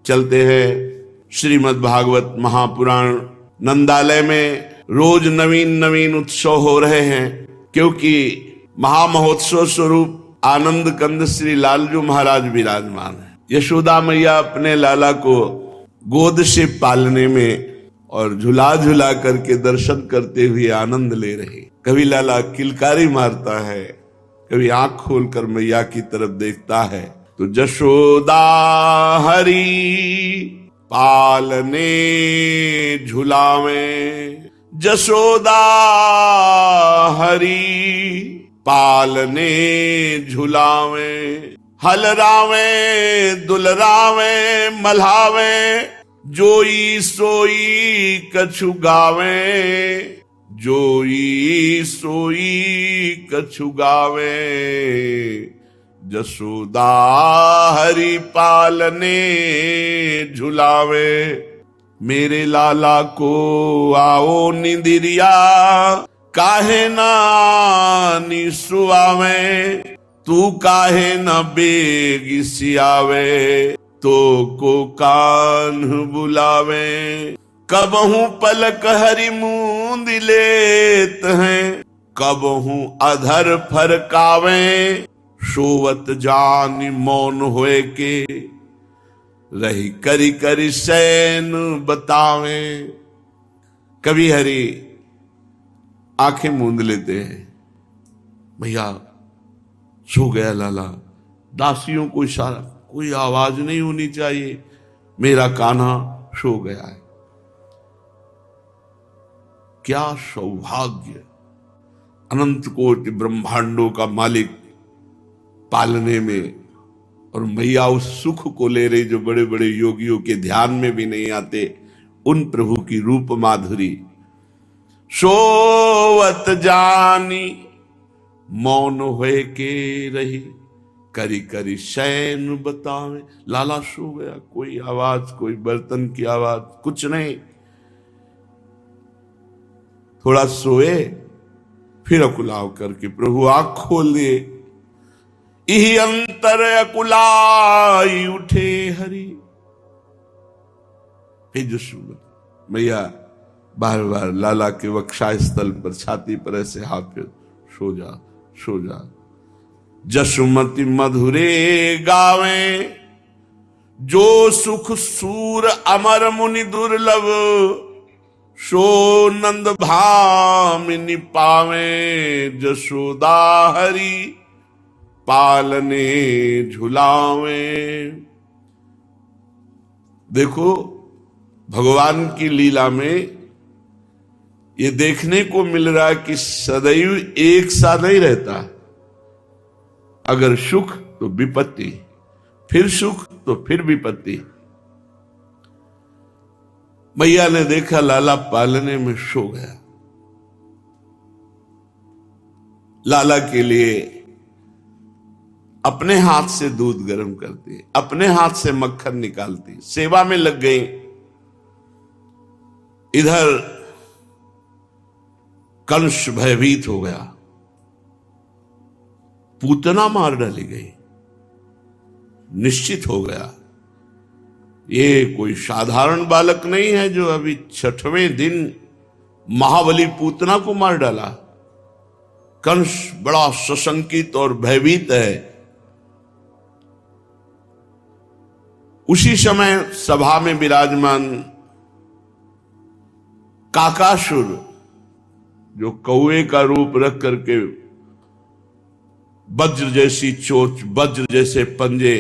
चलते हैं श्रीमद् भागवत महापुराण नंदालय में रोज नवीन नवीन उत्सव हो रहे हैं, क्योंकि महामहोत्सव स्वरूप आनंद कंद श्री लालजू महाराज विराजमान है। यशोदा मैया अपने लाला को गोद से पालने में और झुला झुला करके दर्शन करते हुए आनंद ले रहे। कभी लाला किलकारी मारता है, कभी आंख खोलकर मैया की तरफ देखता है तो जशोदा हरी पालने झुलावे, जशोदा हरी पालने झुलावे, हलरावे दुलरावे मल्हावे, जोई सोई कछु गावे, जोई सोई कछु गावे, जसोदा हरि पालने झुलावे। मेरे लाला को आओ निंदिरिया काहे ना निसुआवे, तू काहे न बेगी सियावे, तो को कान बुलावे। कबहू पलक हरि मूंद लेत हैं, कबहू अधर फरकावे, सोवत जान मौन होए के रही करी करी सैन बतावे। कभी हरि आंखें मूंद लेते हैं, भैया सो गया लाला, दासियों को इशारा, कोई आवाज नहीं होनी चाहिए, मेरा कान्हा सो गया है। क्या सौभाग्य! अनंत कोटि ब्रह्मांडों का मालिक पालने में, और मैया उस सुख को ले रही जो बड़े बड़े योगियों के ध्यान में भी नहीं आते, उन प्रभु की रूप माधुरी। सोवत जानी मौन होए के रही, करी करी शैन बतावे। लाला सो गया, कोई आवाज, कोई बर्तन की आवाज, कुछ नहीं। थोड़ा सोए, फिर अकुलाव करके प्रभु आंख खोल दिए। इही अंतर अकुलाई उठे हरि। फिर जो सुमति मैया बार बार लाला के वक्षा स्थल पर, छाती पर ऐसे हाथ पे, सो जा सो जा। जसुमति मधुरे गावे, जो सुख सूर अमर मुनि दुर्लभ, सो नंद भामिनी पावे, जसोदा हरि पालने झुलावे। देखो भगवान की लीला में ये देखने को मिल रहा है कि सदैव एक सा नहीं रहता। अगर सुख तो विपत्ति, फिर सुख तो फिर विपत्ति। मैया ने देखा लाला पालने में सो गया, लाला के लिए अपने हाथ से दूध गर्म करती, अपने हाथ से मक्खन निकालती, सेवा में लग गई। इधर कंस भयभीत हो गया, पूतना मार डाली गई, निश्चित हो गया ये कोई साधारण बालक नहीं है जो अभी 6वें दिन महाबली पूतना को मार डाला। कंस बड़ा सशंकित और भयभीत है। उसी समय सभा में विराजमान काकासुर, जो कौए का रूप रख करके वज्र जैसी चोंच, वज्र जैसे पंजे,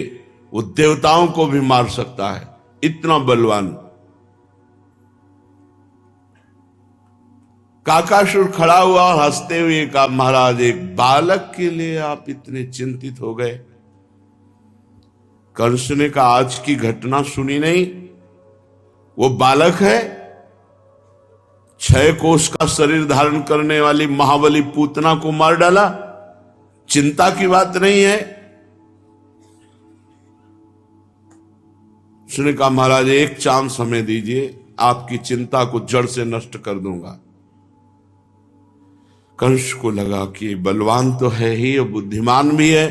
वो देवताओं को भी मार सकता है, इतना बलवान काकासुर खड़ा हुआ और हंसते हुए कहा, महाराज एक बालक के लिए आप इतने चिंतित हो गए। कंस ने कहा, आज की घटना सुनी नहीं? वो बालक है, 6 कोष का शरीर धारण करने वाली महाबली पूतना को मार डाला, चिंता की बात नहीं है। उसने कहा, महाराज एक चांस हमें दीजिए, आपकी चिंता को जड़ से नष्ट कर दूंगा। कंस को लगा कि बलवान तो है ही और बुद्धिमान भी है,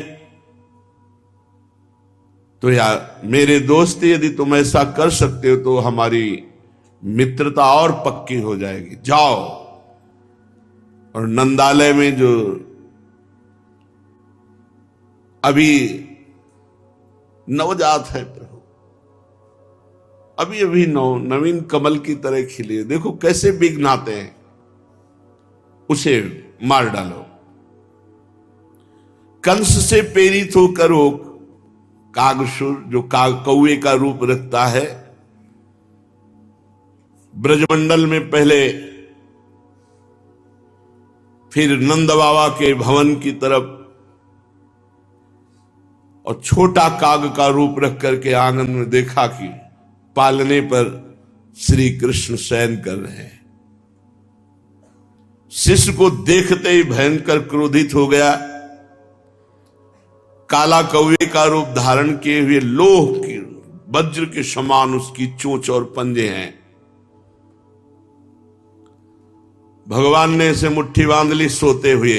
तो यार मेरे दोस्त, यदि तुम ऐसा कर सकते हो तो हमारी मित्रता और पक्की हो जाएगी, जाओ। और नंदालय में जो अभी नवजात है प्रभु, अभी अभी नवीन कमल की तरह खिले, देखो कैसे विघ्न आते हैं, उसे मार डालो। कंस से प्रेरित होकर वो कागसुर, जो कौवे का रूप रखता है, ब्रजमंडल में पहले, फिर नंद बाबा के भवन की तरफ, और छोटा काग का रूप रख करके आंगन में देखा कि पालने पर श्री कृष्ण शयन कर रहे हैं। शिष्य को देखते ही भयंकर क्रोधित हो गया, काला कौवे का रूप धारण किए हुए, लोह की वज्र के समान उसकी चोंच और पंजे हैं। भगवान ने इसे मुट्ठी बांध ली सोते हुए,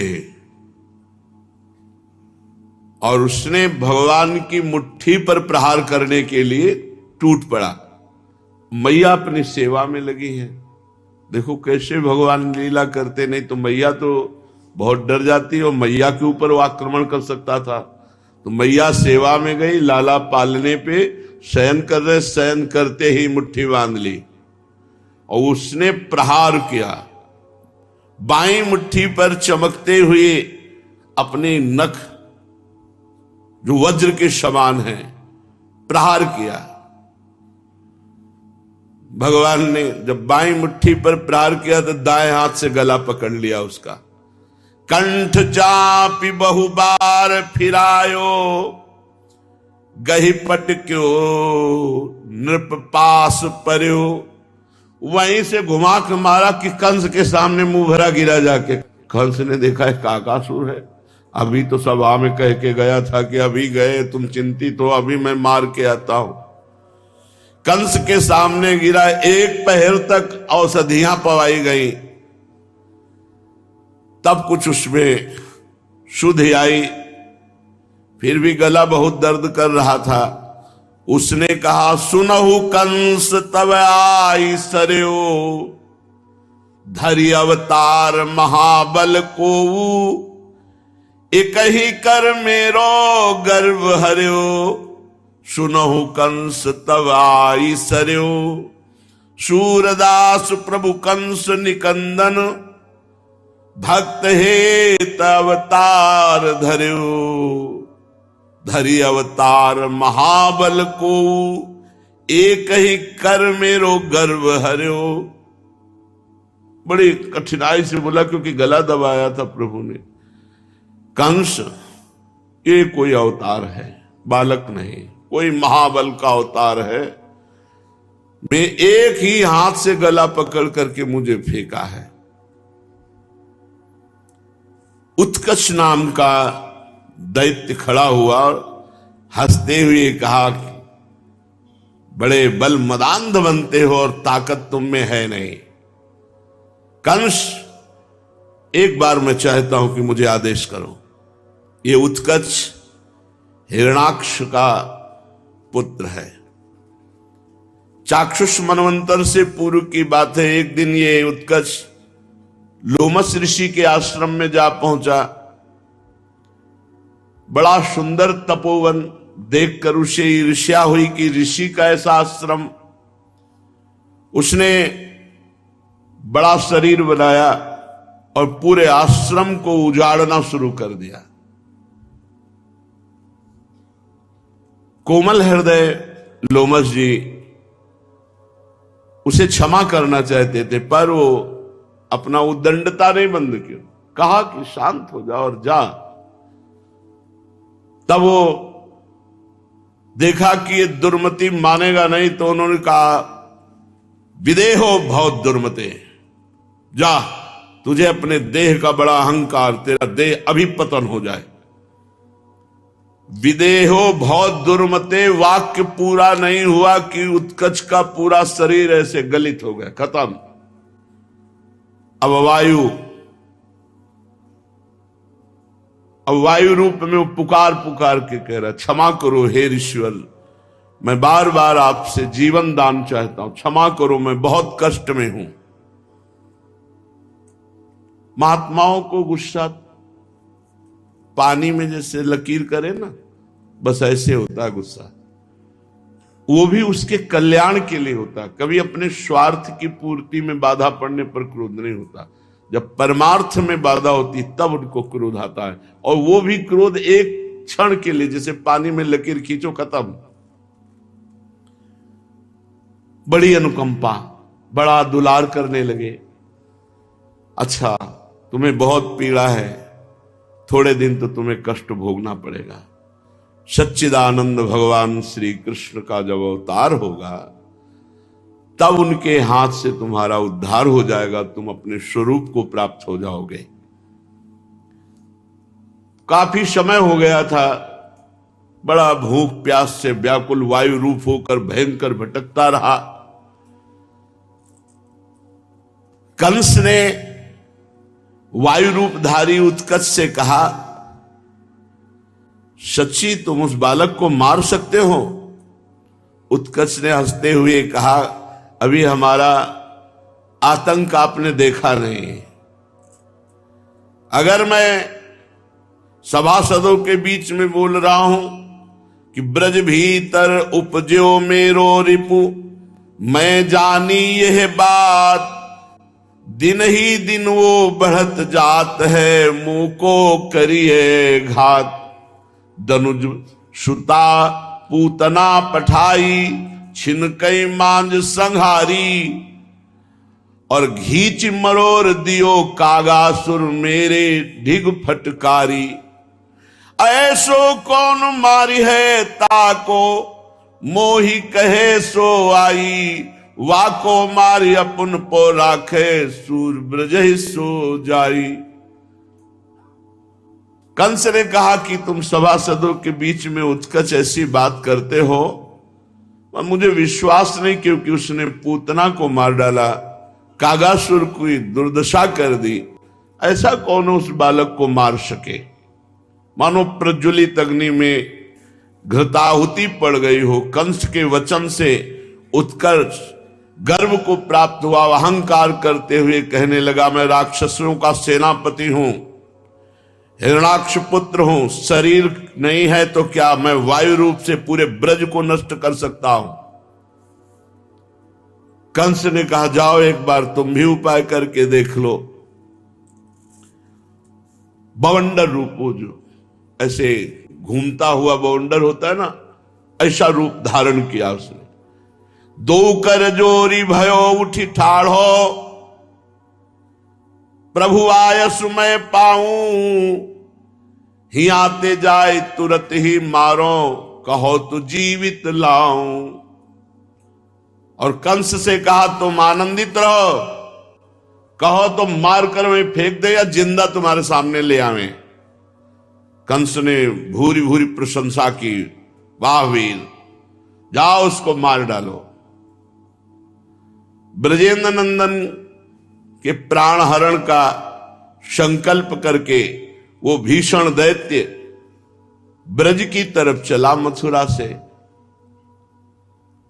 और उसने भगवान की मुट्ठी पर प्रहार करने के लिए टूट पड़ा। मैया अपनी सेवा में लगी है। देखो कैसे भगवान लीला करते, नहीं तो मैया तो बहुत डर जाती है, और मैया के ऊपर वो आक्रमण कर सकता था। तो मैया सेवा में गई, लाला पालने पे शयन कर रहे, शयन करते ही मुट्ठी बांध ली और उसने प्रहार किया। बाईं मुट्ठी पर चमकते हुए अपने नख, जो वज्र के समान है, प्रहार किया। भगवान ने जब बाईं मुट्ठी पर प्रहार किया तो दाएं हाथ से गला पकड़ लिया उसका। कंठ चापी बहुबार फिरायो, गही पट क्यों नृप पास पर्यो। वहीं से घुमा के मारा कि कंस के सामने मुंह भरा गिरा जाके। कंस ने देखा है काकासुर है, अभी तो सभा में कह के गया था कि अभी गए तुम चिंतित हो, अभी मैं मार के आता हूं। कंस के सामने गिरा, एक पहर तक औषधियां पवाई गई, तब कुछ उसमें शुद्ध आई, फिर भी गला बहुत दर्द कर रहा था। उसने कहा, सुनहु कंस तब आई सरयो, धरि अवतार महाबल को, एक ही कर मेरो गर्व हर्यो। सुनहु कंस तब आई सरयो, सूरदास प्रभु कंस निकंदन, भक्त हेत अवतार धर्यो। धरि अवतार महाबल को, एक ही कर मेरो गर्व हर्यो। बड़ी कठिनाई से बोला क्योंकि गला दबाया था प्रभु ने। कंस ये कोई अवतार है, बालक नहीं, कोई महाबल का अवतार है। मैं एक ही हाथ से गला पकड़ करके मुझे फेंका है। उत्कच नाम का दैत्य खड़ा हुआ और हंसते हुए कहा, बड़े बल मदांध बनते हो और ताकत तुम में है नहीं। कंस, एक बार मैं चाहता हूं कि मुझे आदेश करो। ये उत्कच हिरणाक्ष का पुत्र है। चाक्षुष मनवंतर से पूर्व की बात है। एक दिन ये उत्कच लोमस ऋषि के आश्रम में जा पहुंचा। बड़ा सुंदर तपोवन देखकर उसे ईर्ष्या हुई कि ऋषि का ऐसा आश्रम। उसने बड़ा शरीर बनाया और पूरे आश्रम को उजाड़ना शुरू कर दिया। कोमल हृदय लोमस जी उसे क्षमा करना चाहते थे, पर वो अपना उद्दंडता नहीं बंद किया। कहा कि शांत हो जा और जा। तब वो देखा कि ये दुर्मति मानेगा नहीं, तो उन्होंने कहा, विदेहो बहुत दुर्मते, जा, तुझे अपने देह का बड़ा अहंकार, तेरा देह अभी पतन हो जाए। विदेहो बहुत दुर्मते, वाक्य पूरा नहीं हुआ कि उत्कच का पूरा शरीर ऐसे गलित हो गया, खत्म। अब वायु अब वायु रूप में वो पुकार पुकार के कह रहा, क्षमा करो हे ईश्वर, मैं बार बार आपसे जीवन दान चाहता हूं, क्षमा करो, मैं बहुत कष्ट में हूं। महात्माओं को गुस्सा पानी में जैसे लकीर करे ना, बस ऐसे होता है गुस्सा। वो भी उसके कल्याण के लिए होता है, कभी अपने स्वार्थ की पूर्ति में बाधा पड़ने पर क्रोध नहीं होता। जब परमार्थ में बाधा होती तब उनको क्रोध आता है, और वो भी क्रोध एक क्षण के लिए, जैसे पानी में लकीर खींचो खत्म। बड़ी अनुकंपा, बड़ा दुलार करने लगे। अच्छा, तुम्हें बहुत पीड़ा है, थोड़े दिन तो तुम्हें कष्ट भोगना पड़ेगा। सच्चिदानंद भगवान श्री कृष्ण का जब अवतार होगा तब उनके हाथ से तुम्हारा उद्धार हो जाएगा, तुम अपने स्वरूप को प्राप्त हो जाओगे। काफी समय हो गया था, बड़ा भूख प्यास से व्याकुल वायु रूप होकर भयंकर भटकता रहा। कंस ने वायु रूपधारी उत्कच से कहा, सच्ची तुम उस बालक को मार सकते हो? उत्कच ने हंसते हुए कहा, अभी हमारा आतंक आपने देखा नहीं। अगर मैं सभासदों के बीच में बोल रहा हूं कि ब्रज भीतर उपजो मेरो रिपु, मैं जानी यह बात, दिन ही दिन वो बढ़त जात है, मुंह को करिए घात। दनुज सुता पूतना पठाई, छिनकई मांझ संहारी, और घीच मरोर दियो कागासुर मेरे ढिग फटकारी। ऐसो कौन मारी है ताको, मोही कहे सो आई, वाको मारी अपन पो राखे, सूर ब्रज सो जाई। कंस ने कहा कि तुम सभासदों के बीच में उत्कच ऐसी बात करते हो, और मुझे विश्वास नहीं, क्योंकि उसने पूतना को मार डाला, कागासुर की दुर्दशा कर दी। ऐसा कौन उस बालक को मार सके? मानो प्रज्वलित अग्नि में घृताहुति पड़ गई हो। कंस के वचन से उत्कर्ष गर्व को प्राप्त हुआ, अहंकार करते हुए कहने लगा, मैं राक्षसों का सेनापति हूं, हिरणाक्ष पुत्र हूं, शरीर नहीं है तो क्या मैं वायु रूप से पूरे ब्रज को नष्ट कर सकता हूं? कंस ने कहा, जाओ एक बार तुम भी उपाय करके देख लो। बवंडर रूप, वो जो ऐसे घूमता हुआ बवंडर होता है ना, ऐसा रूप धारण किया उसने। दो कर जोरी भयो उठी ठाढ़ो, प्रभु आय सुमय पाऊं, ही आते जाए तुरत ही मारो, कहो तो जीवित लाऊं। और कंस से कहा, तुम आनंदित रहो, कहो तो मार कर मैं फेंक दे या जिंदा तुम्हारे सामने ले आवे। कंस ने भूरी भूरी प्रशंसा की, वाह वीर, जाओ उसको मार डालो। ब्रजेंद्र नंदन के प्राण हरण का संकल्प करके वो भीषण दैत्य ब्रज की तरफ चला मथुरा से,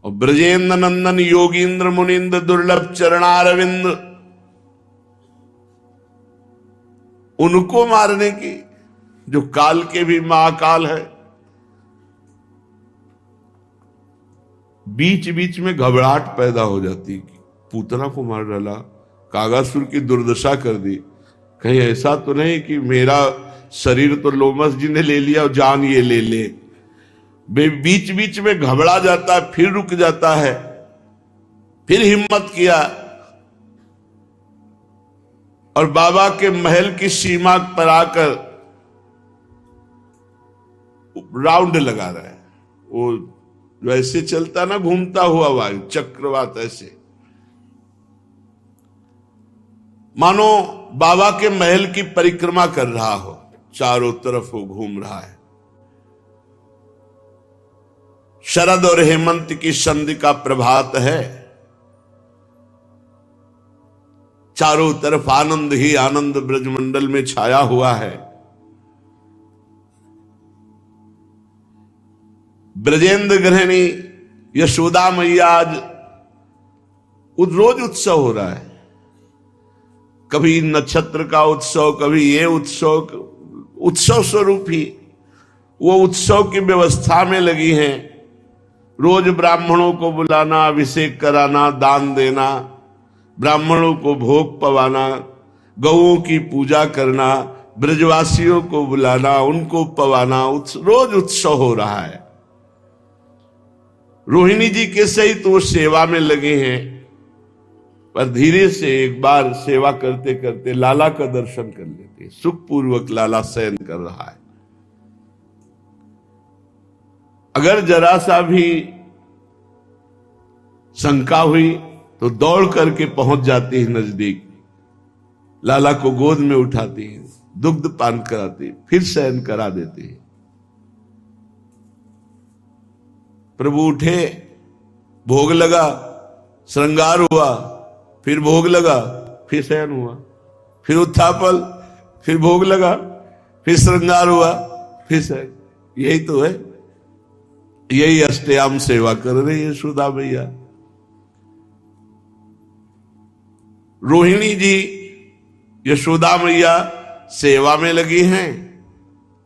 और ब्रजेंद्र नंदन योगींद्र मुनिंद्र दुर्लभ चरणारविंद, उनको मारने की, जो काल के भी महाकाल है। बीच बीच में घबराहट पैदा हो जाती कि पूतना को मार डाला, कागासुर की दुर्दशा कर दी, कहीं ऐसा तो नहीं कि मेरा शरीर तो लोमस जी ने ले लिया और जान ये ले ले। बीच बीच में घबरा जाता है, फिर रुक जाता है, फिर हिम्मत किया और बाबा के महल की सीमा पर आकर राउंड लगा रहा है। वो वैसे चलता ना, घूमता हुआ वायु चक्रवात, ऐसे मानो बाबा के महल की परिक्रमा कर रहा हो, चारों तरफ वो घूम रहा है। शरद और हेमंत की संधि का प्रभात है, चारों तरफ आनंद ही आनंद ब्रजमंडल में छाया हुआ है। ब्रजेंद्र गृहिणी यशोदा मैया आज रोज उत्सव हो रहा है। कभी नक्षत्र का उत्सव, कभी ये उत्सव स्वरूप ही वो उत्सव की व्यवस्था में लगी हैं। रोज ब्राह्मणों को बुलाना, अभिषेक कराना, दान देना, ब्राह्मणों को भोग पवाना, गौओं की पूजा करना, ब्रजवासियों को बुलाना, उनको पवाना, रोज उत्सव हो रहा है। रोहिणी जी के सहित वो सेवा में लगे हैं। पर धीरे से एक बार सेवा करते करते लाला का दर्शन कर लेते। सुखपूर्वक लाला शयन कर रहा है। अगर जरा सा भी शंका हुई तो दौड़ करके पहुंच जाती है नजदीक, लाला को गोद में उठाती है, दुग्ध पान कराती, फिर शयन करा देती है। प्रभु उठे, भोग लगा, श्रृंगार हुआ, फिर भोग लगा, फिर शयन हुआ, फिर उत्थापन, फिर भोग लगा, फिर श्रृंगार हुआ, फिर शयन। यही तो है, यही अष्टयाम सेवा कर रही है यशोदा मैया। रोहिणी जी यशोदा मैया सेवा में लगी हैं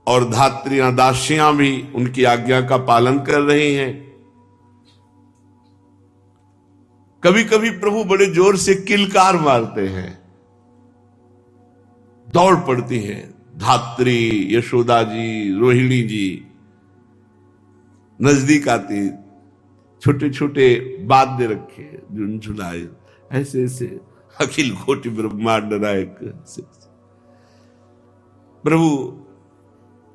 और धात्रियां, दासियां भी उनकी आज्ञा का पालन कर रही हैं। कभी कभी प्रभु बड़े जोर से किलकार मारते हैं, दौड़ पड़ती हैं धात्री, यशोदा जी, रोहिणी जी नजदीक आती, छोटे छोटे वाद्य रखे, झुनझुनाए, ऐसे ऐसे अखिल कोटि ब्रह्मांड नायक प्रभु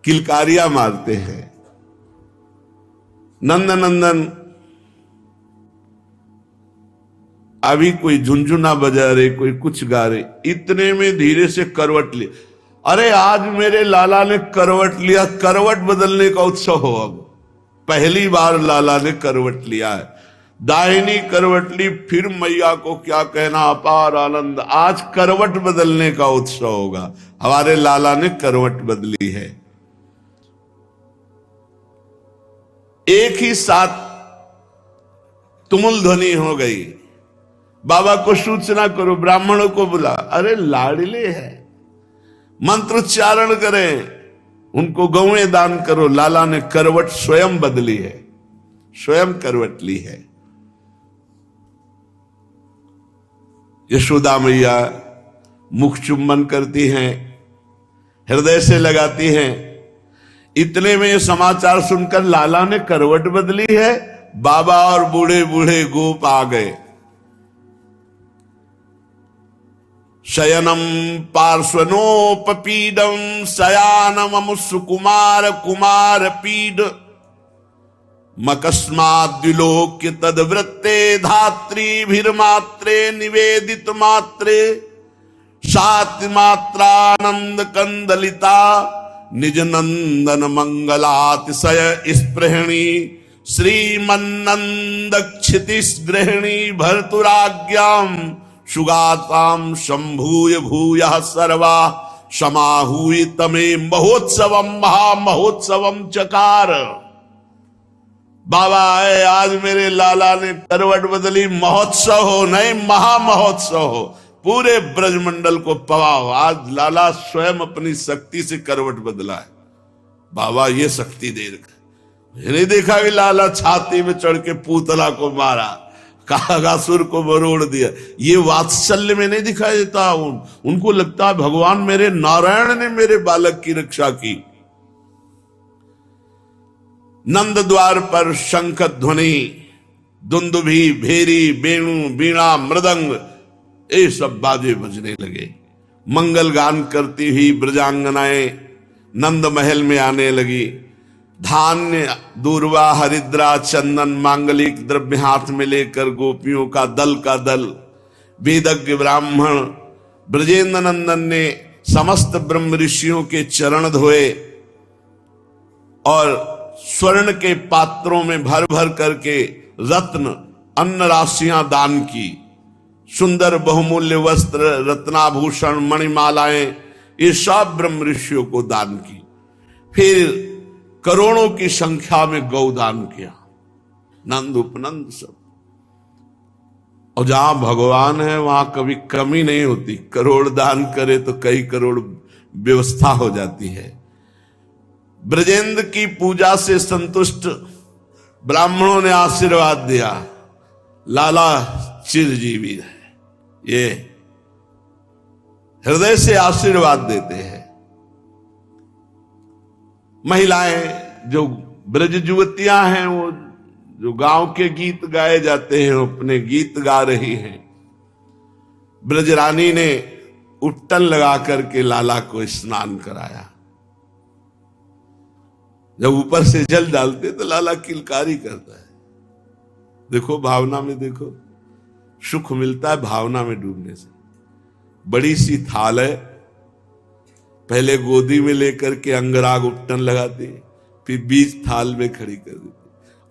किलकारियां मारते हैं। नंद नंदन अभी कोई झुनझुना बजा रहे, कोई कुछ गा रहे, इतने में धीरे से करवट लिया। अरे आज मेरे लाला ने करवट लिया, करवट बदलने का उत्सव हो। अब पहली बार लाला ने करवट लिया है, दाहिनी करवट ली, फिर मैया को क्या कहना, अपार आनंद। आज करवट बदलने का उत्सव होगा। हमारे लाला ने करवट बदली है। एक ही साथ तुमुल ध्वनि हो गई, बाबा को सूचना करो, ब्राह्मणों को बुला। अरे लाडले हैं, मंत्रोच्चारण करें, उनको गौएं दान करो। लाला ने करवट स्वयं बदली है, स्वयं करवट ली है। यशोदा मैया मुख चुम्बन करती हैं, हृदय से लगाती हैं। इतने में समाचार सुनकर लाला ने करवट बदली है, बाबा और बूढ़े बूढ़े गोप आ गए। शयनम पार्श्वनोपपीडम शयानम सुकुमार कुमार पीड मकस्माद्विलोक्य तद्वृत्ते धात्रीभिर्मात्रे निवेदित मात्रे सात मात्रानंद कंदलिता निज नंदन मंगलातिशय स्पृहणी श्रीमन्नंद क्षितिश गृहिणी भर्तुराज्ञाम सुगाताम शंभूय भूयः सर्वा समाहूय तमे महोत्सवम महामहोत्सवम चकार। बाबा आए, आज मेरे लाला ने करवट बदली, महोत्सव हो, नहीं महामहोत्सव हो, पूरे ब्रजमंडल को पवाओ। आज लाला स्वयं अपनी शक्ति से करवट बदला है। बाबा ये शक्ति दे रखा। मैंने देखा कि लाला छाती में चढ़ के पूतला को मारा, कागासुर को मरोड़ दिया। ये वात्सल्य में नहीं दिखाई देता। उनको लगता है भगवान मेरे नारायण ने मेरे बालक की रक्षा की। नंद द्वार पर शंख ध्वनि, दुंदुभी, भेरी, वेणु, वीणा, मृदंग, ये सब बाजे बजने लगे। मंगल गान करती हुई ब्रजांगनाएं नंद महल में आने लगी। धान्य, दूर्वा, हरिद्रा, चंदन, मांगलिक द्रव्य हाथ में लेकर गोपियों का दल वेदज्ञ ब्राह्मण ब्रजेंद्र नंदन ने समस्त ब्रह्म ऋषियों के चरण धोए और स्वर्ण के पात्रों में भर भर करके रत्न अन्न राशियां दान की। सुंदर बहुमूल्य वस्त्र, रत्नाभूषण, मणिमालाएं, ये सब ब्रह्म ऋषियों को दान की। फिर करोड़ों की संख्या में गौदान किया, नंद उपनंद सब। और जहां भगवान है वहां कभी कमी नहीं होती, करोड़ दान करे तो कई करोड़ व्यवस्था हो जाती है। ब्रजेंद्र की पूजा से संतुष्ट ब्राह्मणों ने आशीर्वाद दिया, लाला चिरजीवी है। ये हृदय से आशीर्वाद देते हैं। महिलाएं जो ब्रज युवतियां हैं, वो जो गांव के गीत गाए जाते हैं अपने गीत गा रही हैं। ब्रजरानी ने उट्टन लगा करके लाला को स्नान कराया। जब ऊपर से जल डालते तो लाला किलकारी करता है। देखो भावना में, देखो सुख मिलता है भावना में डूबने से। बड़ी सी थाल है, पहले गोदी में लेकर के अंगराग उट्टन लगाती, फिर बीच थाल में खड़ी कर देती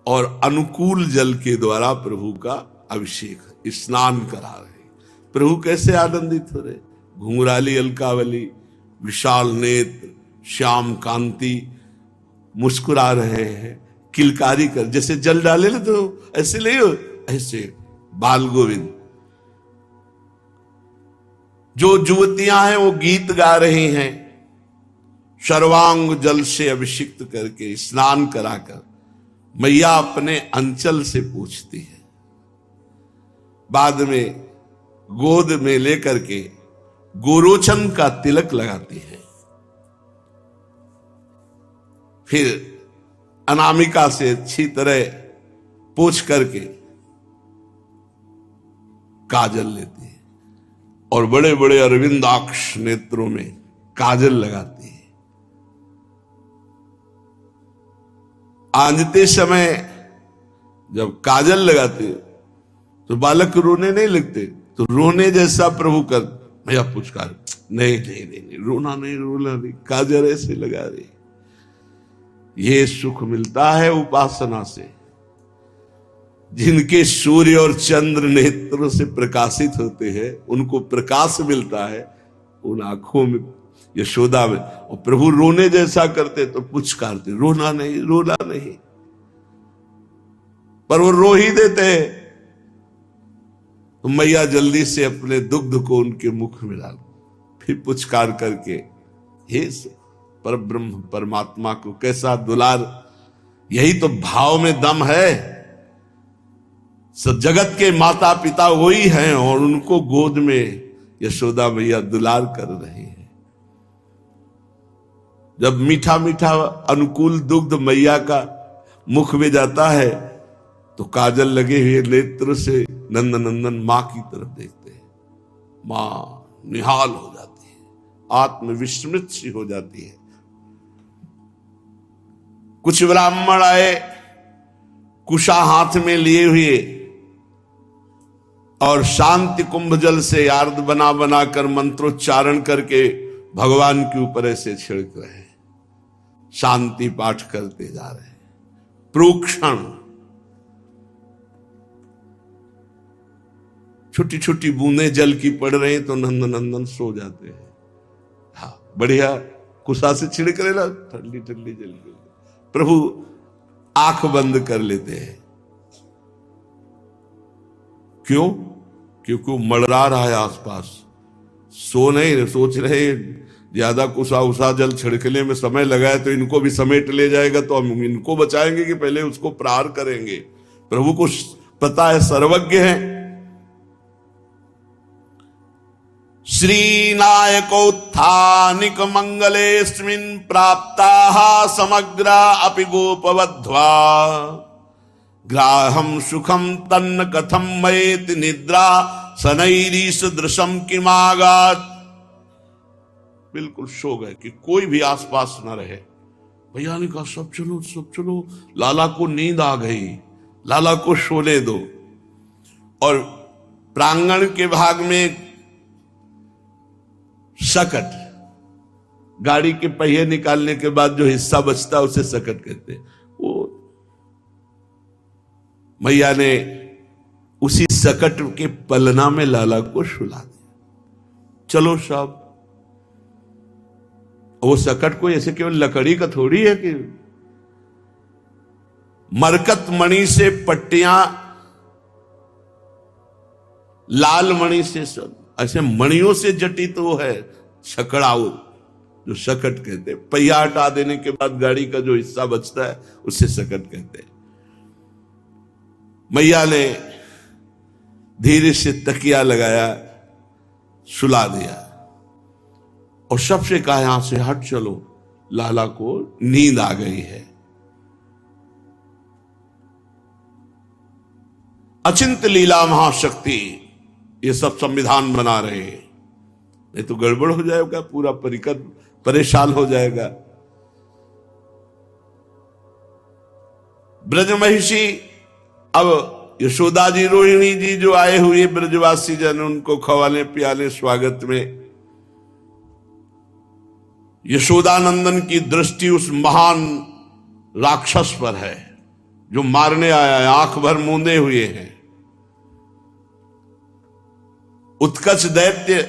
और अनुकूल जल के द्वारा प्रभु का अभिषेक स्नान करा रहे। प्रभु कैसे आनंदित हो रहे, घुंघराली अलकावली, विशाल नेत्र, श्याम कांति, मुस्कुरा रहे हैं, किलकारी कर, जैसे जल डाले ना तो ऐसे ले ऐसे बाल गोविंद। जो युवतियां हैं वो गीत गा रही हैं, सर्वांग जल से अभिषिक्त करके स्नान कराकर मैया अपने अंचल से पूछती है। बाद में गोद में लेकर के गोरोचन का तिलक लगाती है। फिर अनामिका से अच्छी तरह पोंछ करके काजल लेती है और बड़े बड़े अरविंदाक्ष नेत्रों में काजल लगाती है। आंजते समय जब काजल लगाते तो बालक रोने नहीं लगते, तो रोने जैसा प्रभु कर भैया पुचकार, नहीं नहीं नहीं नहीं, रोना नहीं, रोना नहीं, काजल ऐसे लगा रही। ये सुख मिलता है उपासना से। जिनके सूर्य और चंद्र नेत्रों से प्रकाशित होते हैं उनको प्रकाश मिलता है उन आंखों में, यशोदा में। और प्रभु रोने जैसा करते तो पुचकारते, रोना नहीं, रोना नहीं, पर वो रो ही देते हैं। तो मैया जल्दी से अपने दुग्ध को उनके मुख में डाल, फिर पुचकार करके हे पर ब्रह्म परमात्मा को कैसा दुलार। यही तो भाव में दम है। सब जगत के माता पिता वही हैं और उनको गोद में यशोदा मैया दुलार कर रही है। जब मीठा मीठा अनुकूल दुग्ध मैया का मुख में जाता है तो काजल लगे हुए नेत्र से नंदन नंदन मां की तरफ देखते हैं। मां निहाल हो जाती है, आत्मविस्मृत सी हो जाती है। कुछ ब्राह्मण आए कुशा हाथ में लिए हुए और शांति कुंभ जल से आर्द बना बना कर मंत्रोच्चारण करके भगवान के ऊपर ऐसे छिड़क रहे हैं, शांति पाठ करते जा रहे हैं। प्रोक्षण छोटी छोटी बूंदें जल की पड़ रही हैं तो नंदन नंदन सो जाते हैं। हाँ बढ़िया, कुशा से छिड़क रहे ना, ठंडी ठंडी जल की, प्रभु आंख बंद कर लेते हैं। क्यों? क्योंकि मड़रा रहा है आसपास, सो नहीं, सोच रहे ज्यादा कुशा उषा जल छिड़कने में समय लगा है तो इनको भी समेट ले जाएगा तो हम इनको बचाएंगे कि पहले उसको प्रहार करेंगे। प्रभु को पता है, सर्वज्ञ है। श्रीनायकोत्थानिक मंगलेस्मिन् प्राप्ताः समग्रा अपि गोपवध्वा ग्राहम सुखम तन्न कथम मयेति निद्रा शनैरीश दृशम किमागात। बिल्कुल सो गए कि कोई भी आसपास न रहे। भैया ने कहा सब चलो सब चलो, लाला को नींद आ गई, लाला को सोने दो। और प्रांगण के भाग में सकट, गाड़ी के पहिए निकालने के बाद जो हिस्सा बचता है उसे सकट कहते हैं। वो मैया ने उसी सकट के पलना में लाला को सुला दिया। चलो साहब, वो सकट कोई ऐसे केवल लकड़ी का थोड़ी है कि मरकत मणि से पट्टियां, लाल मणि से सब ऐसे मणियों से जटित वो है सकड़ाऊ, जो सकट कहते हैं। पहिया हटा देने के बाद गाड़ी का जो हिस्सा बचता है उसे सकट कहते हैं। मैया ने धीरे से तकिया लगाया, सुला दिया और सबसे कहा यहां से हट चलो, लाला को नींद आ गई है। अचिंत लीला महाशक्ति ये सब संविधान बना रहे हैं, नहीं तो गड़बड़ हो जाएगा, पूरा परिकर परेशान हो जाएगा। ब्रज महिषी, अब यशोदा जी, रोहिणी जी जो आए हुए ब्रजवासी जन, उनको खवाने पियाने स्वागत में यशोदानंदन की दृष्टि उस महान राक्षस पर है जो मारने आया है, आंख भर मूंदे हुए हैं। उत्कच दैत्य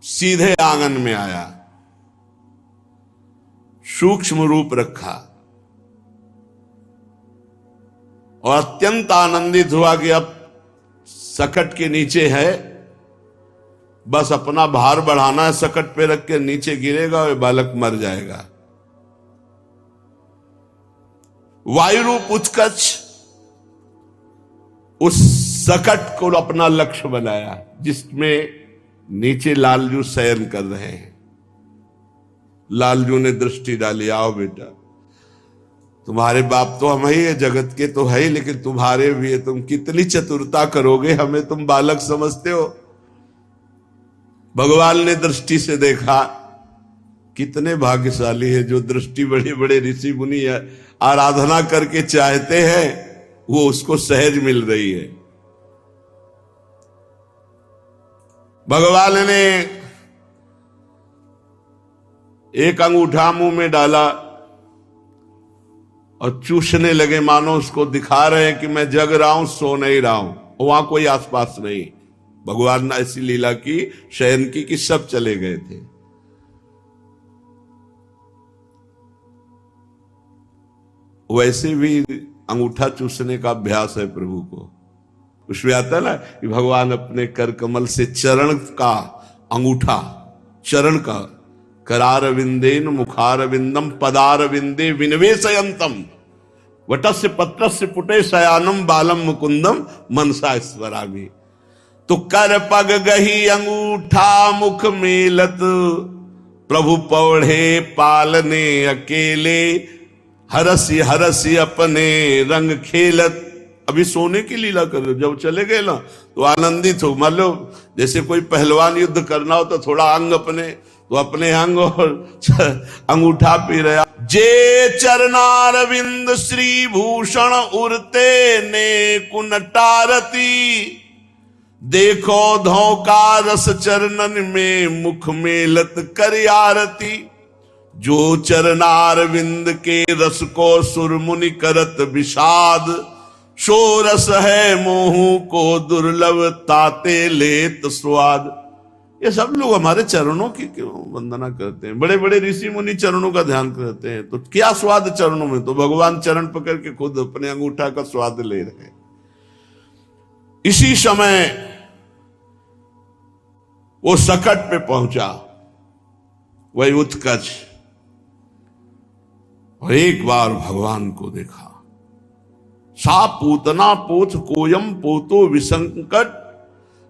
सीधे आंगन में आया, सूक्ष्म रूप रखा और अत्यंत आनंदित हुआ कि अब सकट के नीचे है, बस अपना भार बढ़ाना है, सकट पे रख के नीचे गिरेगा और बालक मर जाएगा। वायु रूप उत्कच उस सकट को अपना लक्ष्य बनाया जिसमें नीचे लालजू शयन कर रहे हैं। लालजू ने दृष्टि डाली, आओ बेटा, तुम्हारे बाप तो हम ही है, जगत के तो है ही, लेकिन तुम्हारे भी है, तुम कितनी चतुरता करोगे, हमें तुम बालक समझते हो। भगवान ने दृष्टि से देखा, कितने भाग्यशाली है जो दृष्टि बड़े बड़े ऋषि मुनि आराधना करके चाहते हैं, वो उसको सहज मिल रही है। भगवान ने एक अंगूठा मुंह में डाला और चूसने लगे, मानो उसको दिखा रहे हैं कि मैं जग रहा हूं, सो नहीं रहा हूं। वहां कोई आसपास नहीं। भगवान ने ऐसी लीला की, शयन की, कि सब चले गए थे। वैसे भी अंगूठा चूसने का अभ्यास है प्रभु को। उसमें आता है ना कि भगवान अपने कर कमल से चरण का अंगूठा, चरण का, करार विंदेन मुखार विंदम पदार विंदे विनवेशयंतम वटस्य पत्रस्य पुटे शयानम बालम मुकुंदम मनसा स्वरामी। तो कर पग गही अंगूठा मुख मेलत, प्रभु पौढ़े पालने अकेले, हरसी हरसी अपने रंग खेलत। अभी सोने की लीला कर रहे हो, जब चले गए ना तो आनंदित हो। मान लो जैसे कोई पहलवान युद्ध करना हो तो थोड़ा अंग अपने, तो अपने अंग और अंगूठा पी रहा। जे चरणारविंद श्री भूषण उरते ने कुनटारती, देखो धोखा रस चरणन में मुख मेलत कर आरती। जो चरणारविंद के रस को सुरमुनि करत विषाद, सो रस है मोहू को दुर्लभ ताते लेत स्वाद। ये सब लोग हमारे चरणों की क्यों वंदना करते हैं, बड़े बड़े ऋषि मुनि चरणों का ध्यान करते हैं, तो क्या स्वाद चरणों में। तो भगवान चरण पकड़ के खुद अपने अंगूठा का स्वाद ले रहे हैं। इसी समय वो सकट पे पहुंचा, वही उत्कच, और एक बार भगवान को देखा। सा पूतना पोथ कोयम पोतो विसंकट,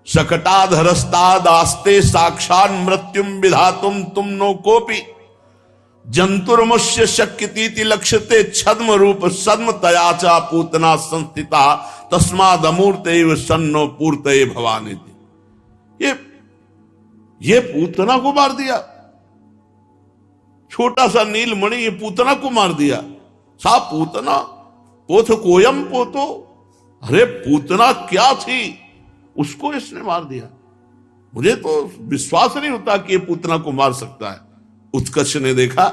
सकटाधरस्तादास्ते साक्षात मृत्युम विधातुम तुम नो कोपि। जंतुर्मुष्य शक्यतीति लक्ष्यते छद्म रूप सद्म तयाचा पूतना संस्थिता, तस्मादमूर्तैव सन्नो पूर्तये भवानी। ये पूतना को मार दिया, छोटा सा नीलमणि ये पूतना को मार दिया। सा पूतना पोथ कोयम पोतो, अरे पूतना क्या थी, उसको इसने मार दिया। मुझे तो विश्वास नहीं होता कि ये पूतना को मार सकता है। उत्कर्ष ने देखा,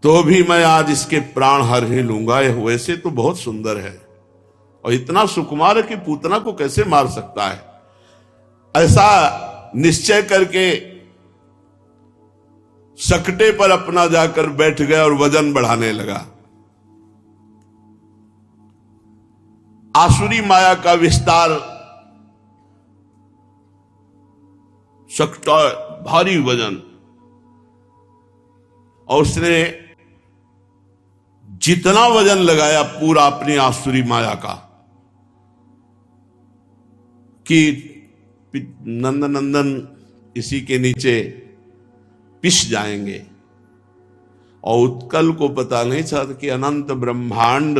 तो भी मैं आज इसके प्राण हर ही लूंगा। यह वैसे तो बहुत सुंदर है और इतना सुकुमार है कि पूतना को कैसे मार सकता है। ऐसा निश्चय करके सकटे पर अपना जाकर बैठ गया और वजन बढ़ाने लगा। आसुरी माया का विस्तार, सकटा भारी वजन, और उसने जितना वजन लगाया पूरा अपनी आसुरी माया का कि नंदन इसी के नीचे पिस जाएंगे। और उत्कल को पता नहीं था कि अनंत ब्रह्मांड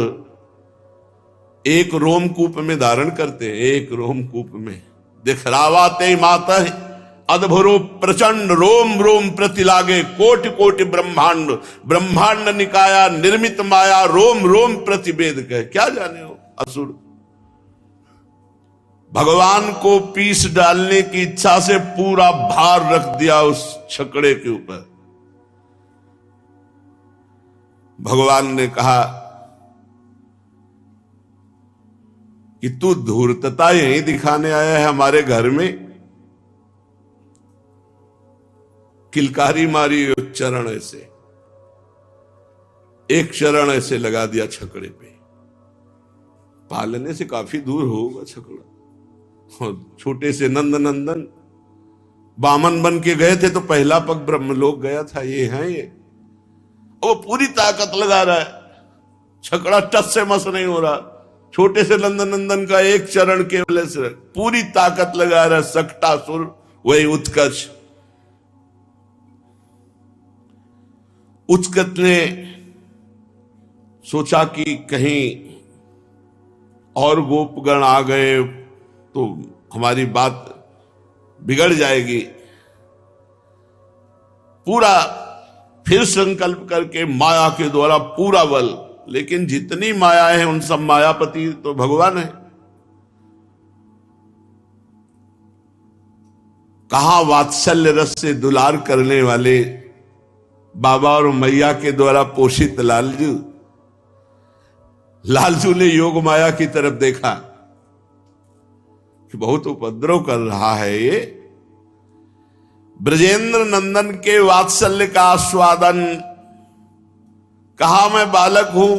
एक रोमकूप में धारण करते हैं, एक रोमकूप में दिखरावाते माता अद्भुरो प्रचंड रोम रोम प्रति लागे कोटि कोटि ब्रह्मांड, ब्रह्मांड निकाया निर्मित माया रोम रोम प्रतिवेद कहे। क्या जाने हो असुर, भगवान को पीस डालने की इच्छा से पूरा भार रख दिया उस छकड़े के ऊपर। भगवान ने कहा कि तू धूर्तता यहीं दिखाने आया है हमारे घर में। किलकारी मारी चरण ऐसे, एक चरण ऐसे लगा दिया छकड़े पे। पालने से काफी दूर होगा छकड़ा। छोटे से नंद नंदन बामन बन के गए थे तो पहला पग ब्रह्मलोक गया था। ये है ये, वो पूरी ताकत लगा रहा है, छकड़ा टस से मस नहीं हो रहा। छोटे से नंद नंदन का एक चरण के वजह से पूरी ताकत लगा रहा है सकटासुर, वही उत्कच। उत्कच ने सोचा कि कहीं और गोपगण आ गए तो हमारी बात बिगड़ जाएगी। पूरा फिर संकल्प करके माया के द्वारा पूरा बल, लेकिन जितनी माया है उन सब मायापति तो भगवान है। कहां वात्सल्य रस से दुलार करने वाले बाबा और मैया के द्वारा पोषित लालजू। लालजू ने योग माया की तरफ देखा कि बहुत उपद्रव कर रहा है ये। ब्रजेंद्र नंदन के वात्सल्य का आस्वादन, कहा मैं बालक हूं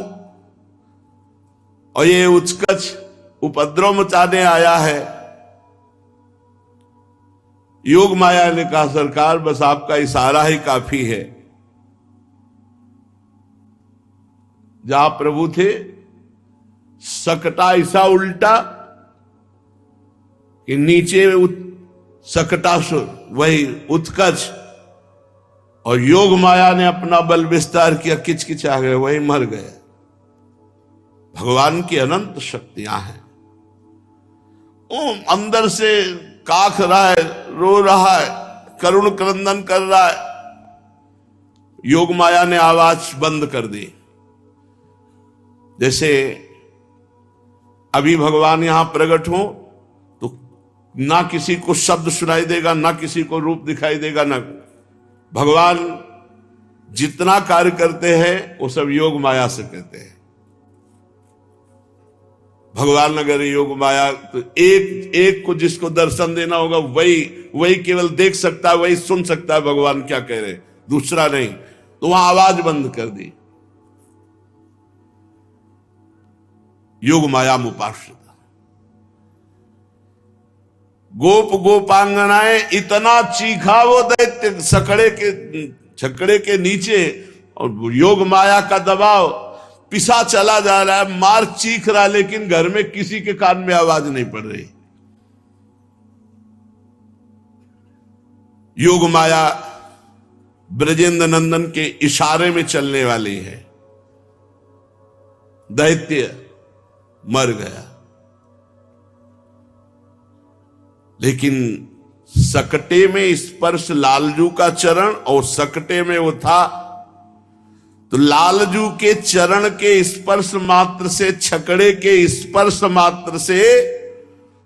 और ये उत्कच उपद्रव मचाने आया है। योग माया ने कहा सरकार बस आपका इशारा ही काफी है। जहां प्रभु थे सकटा ऐसा उल्टा कि नीचे सकटासुर वही उत्कच, और योग माया ने अपना बल विस्तार किया, किचकिचा गए, वही मर गए। भगवान की अनंत शक्तियां हैं। वो अंदर से काख रहा है, रो रहा है, करुण क्रंदन कर रहा है। योग माया ने आवाज बंद कर दी। जैसे अभी भगवान यहां प्रकट हो तो ना किसी को शब्द सुनाई देगा, ना किसी को रूप दिखाई देगा, ना भगवान जितना कार्य करते हैं वो सब योग माया से करते हैं। भगवान अगर योग माया तो एक को जिसको दर्शन देना होगा वही केवल देख सकता है, वही सुन सकता है भगवान क्या कह रहे, दूसरा नहीं। तो वहां आवाज बंद कर दी। योग माया मुपाश्रिता गोप गोपांगनाएं इतना चीखा वो दैत्य छकड़े के नीचे, और योग माया का दबाव पिसा चला जा रहा है, मार चीख रहा, लेकिन घर में किसी के कान में आवाज नहीं पड़ रही। योग माया ब्रजेंद्र नंदन के इशारे में चलने वाली है। दैत्य मर गया, लेकिन सकटे में स्पर्श लालजू का चरण, और सकटे में वो था तो लालजू के चरण के स्पर्श मात्र से, छकड़े के स्पर्श मात्र से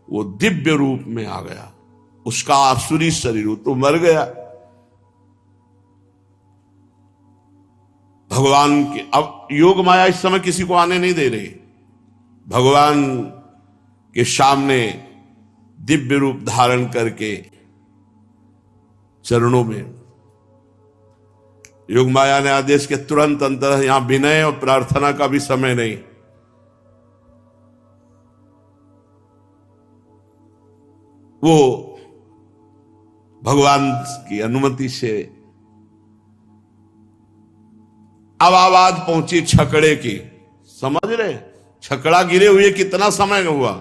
वो दिव्य रूप में आ गया। उसका आसुरी शरीर तो मर गया। भगवान के अब योग माया इस समय किसी को आने नहीं दे रही। भगवान के सामने दिव्य रूप धारण करके चरणों में योग माया ने आदेश के तुरंत अंतर यहां विनय और प्रार्थना का भी समय नहीं। वो भगवान की अनुमति से अब आवाज पहुंची छकड़े की। समझ रहे, छकड़ा गिरे हुए कितना समय हुआ।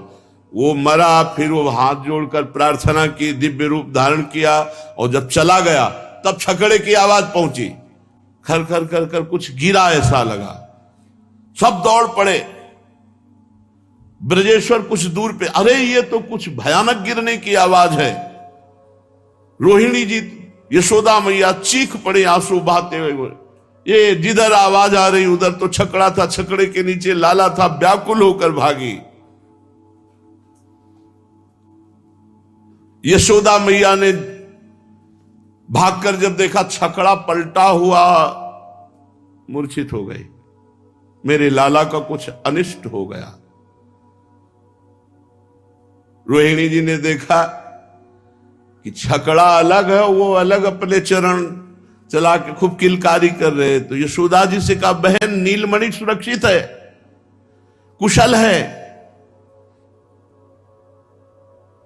वो मरा, फिर वो हाथ जोड़कर प्रार्थना की, दिव्य रूप धारण किया, और जब चला गया तब छकड़े की आवाज पहुंची। खर खर कर कर कुछ गिरा ऐसा लगा, सब दौड़ पड़े। ब्रजेश्वर कुछ दूर पे, अरे ये तो कुछ भयानक गिरने की आवाज है। रोहिणी जी, यशोदा मैया चीख पड़े आंसू बहाते हुए। ये जिधर आवाज आ रही उधर तो छकड़ा था, छकड़े के नीचे लाला था, व्याकुल होकर भागी। यशोदा मैया ने भागकर जब देखा छकड़ा पलटा हुआ, मूर्छित हो गई। मेरे लाला का कुछ अनिष्ट हो गया। रोहिणी जी ने देखा कि छकड़ा अलग है, वो अलग अपने चरण चला के खूब किलकारी कर रहे। तो यशोदा जी से कहा, बहन नीलमणि सुरक्षित है, कुशल है।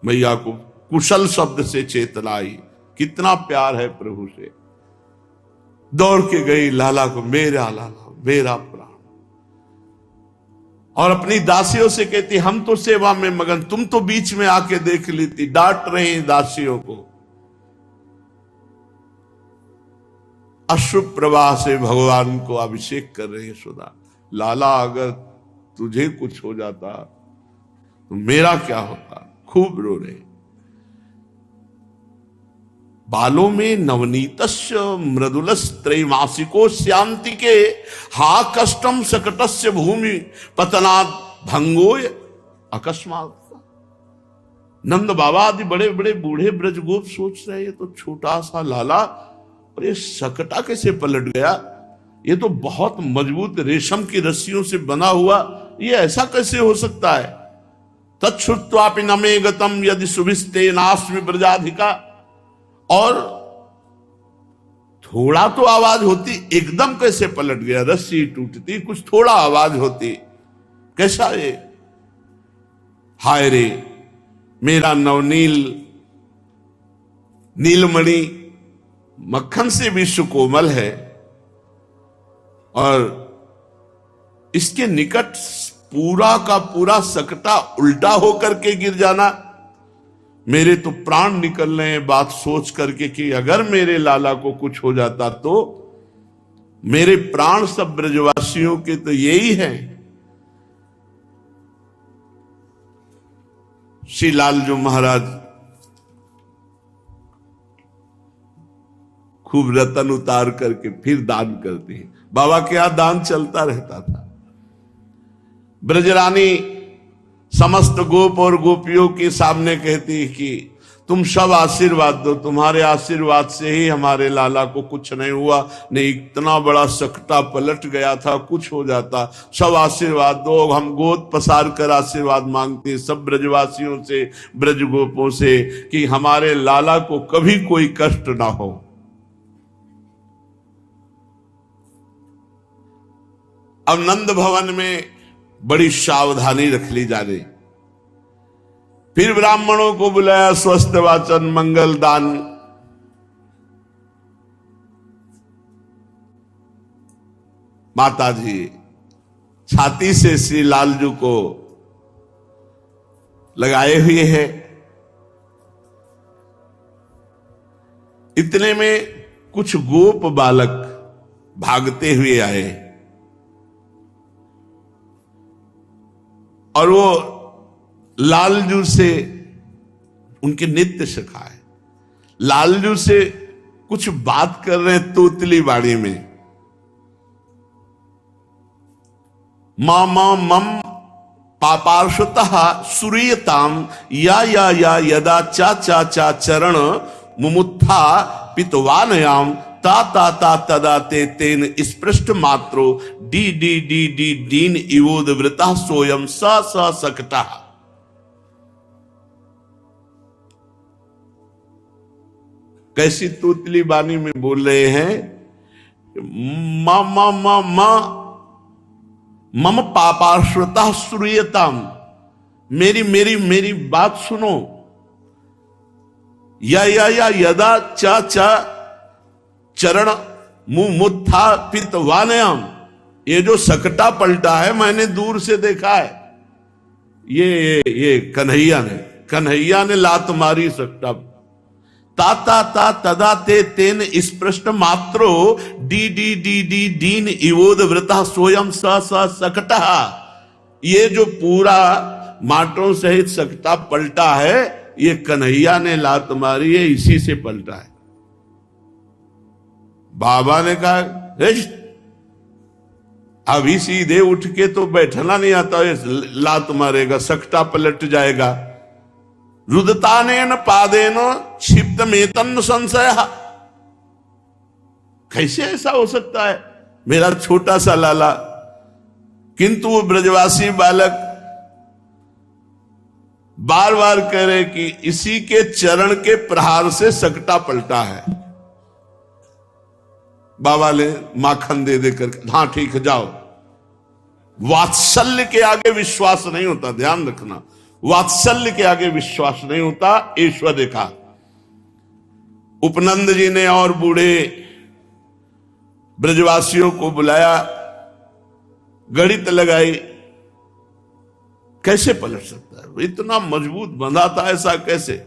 मैया को कुशल शब्द से चेतना आई, कितना प्यार है प्रभु से। दौड़ के गई लाला को, मेरा लाला, मेरा प्राण। और अपनी दासियों से कहती, हम तो सेवा में मगन, तुम तो बीच में आके देख लेती। डांट रही दासियों को। अश्रु प्रवाह से भगवान को अभिषेक कर रहे यशोदा। लाला अगर तुझे कुछ हो जाता तो मेरा क्या होता। खूब रो रहे। बालों में नवनीतस्य मृदुलस त्रैमासिको श्यांति के हा कष्टम सकटस्य भूमि पतनात् भंगो अकस्मात। नंद बाबा आदि बड़े बड़े बूढ़े ब्रजगोप सोच रहे, ये तो छोटा सा लाला और ये सकटा कैसे पलट गया। ये तो बहुत मजबूत रेशम की रस्सियों से बना हुआ, ये ऐसा कैसे हो सकता है। तत्श्रुत्वापि न मे गतम यदि सुभिस्ते नास्मि ब्रजाधिका। और थोड़ा तो आवाज होती, एकदम कैसे पलट गया। रस्सी टूटती, कुछ थोड़ा आवाज होती, कैसा ये। हाय रे, मेरा नवनील नीलमणि मक्खन से भी सुकोमल है, और इसके निकट पूरा का पूरा सकटा उल्टा होकर के गिर जाना। मेरे तो प्राण निकल रहे हैं बात सोच करके कि अगर मेरे लाला को कुछ हो जाता तो। मेरे प्राण सब ब्रजवासियों के तो यही है। श्री लालजू महाराज खूब रतन उतार करके फिर दान करते हैं। बाबा के यहां दान चलता रहता था। ब्रजरानी समस्त गोप और गोपियों के सामने कहती है कि तुम सब आशीर्वाद दो, तुम्हारे आशीर्वाद से ही हमारे लाला को कुछ नहीं हुआ, नहीं इतना बड़ा सकटा पलट गया था, कुछ हो जाता। सब आशीर्वाद दो। हम गोद पसार कर आशीर्वाद मांगते हैं सब ब्रजवासियों से, ब्रजगोपों से, कि हमारे लाला को कभी कोई कष्ट ना हो। अब नंद भवन में बड़ी सावधानी रख ली जा रही। फिर ब्राह्मणों को बुलाया, स्वस्थ वाचन मंगल दान। माता जी छाती से श्री लालजू को लगाए हुए हैं। इतने में कुछ गोप बालक भागते हुए आए, और वो लालजू से उनके नित्य सिखाए। लालजू से कुछ बात कर रहे हैं तोतली बाड़ी में। मामा मम पापार्षतः सूर्यताम या यदा चा चा चा चरण मुमुत्था पितवानयाम ता ता ता तदा ते तेन स्पृष्ट मात्रो डी डी डी डी दीन इवोद वृता सोयम स स सकटा। कैसी तोतली बानी में बोल रहे हैं। मां मां मां मां मम पापाश्रुता श्रूयताम, मेरी मेरी मेरी बात सुनो। या यदा च च चरण मुमुत्था पितवानयाम, ये जो सकटा पलटा है मैंने दूर से देखा है। ये कन्हैया ने लात मारी सकटा। ता ता ता तदा ते तेन स्पृष्ट मात्रो डी डी डी डी दीन इवोद व्रता स्वयं स स सकटा। ये जो पूरा माटों सहित सकटा पलटा है, ये कन्हैया ने लात मारी है, इसी से पलटा है। बाबा ने कहा अभी सीधे उठ के तो बैठना नहीं आता, लात मारेगा, सकटा पलट जाएगा। रुदतानेन पादेन क्षिप्त मेतन संशय, कैसे ऐसा हो सकता है मेरा छोटा सा लाला। किंतु वो ब्रजवासी बालक बार बार कह रहे कि इसी के चरण के प्रहार से सकटा पलटा है। बाबा ने माखन दे देकर, हाँ ठीक है जाओ। वात्सल्य के आगे विश्वास नहीं होता, ध्यान रखना, वात्सल्य के आगे विश्वास नहीं होता। ईश्वर देखा। उपनंद जी ने और बूढ़े ब्रजवासियों को बुलाया, गणित लगाई, कैसे पलट सकता है, इतना मजबूत बंधा था, ऐसा कैसे।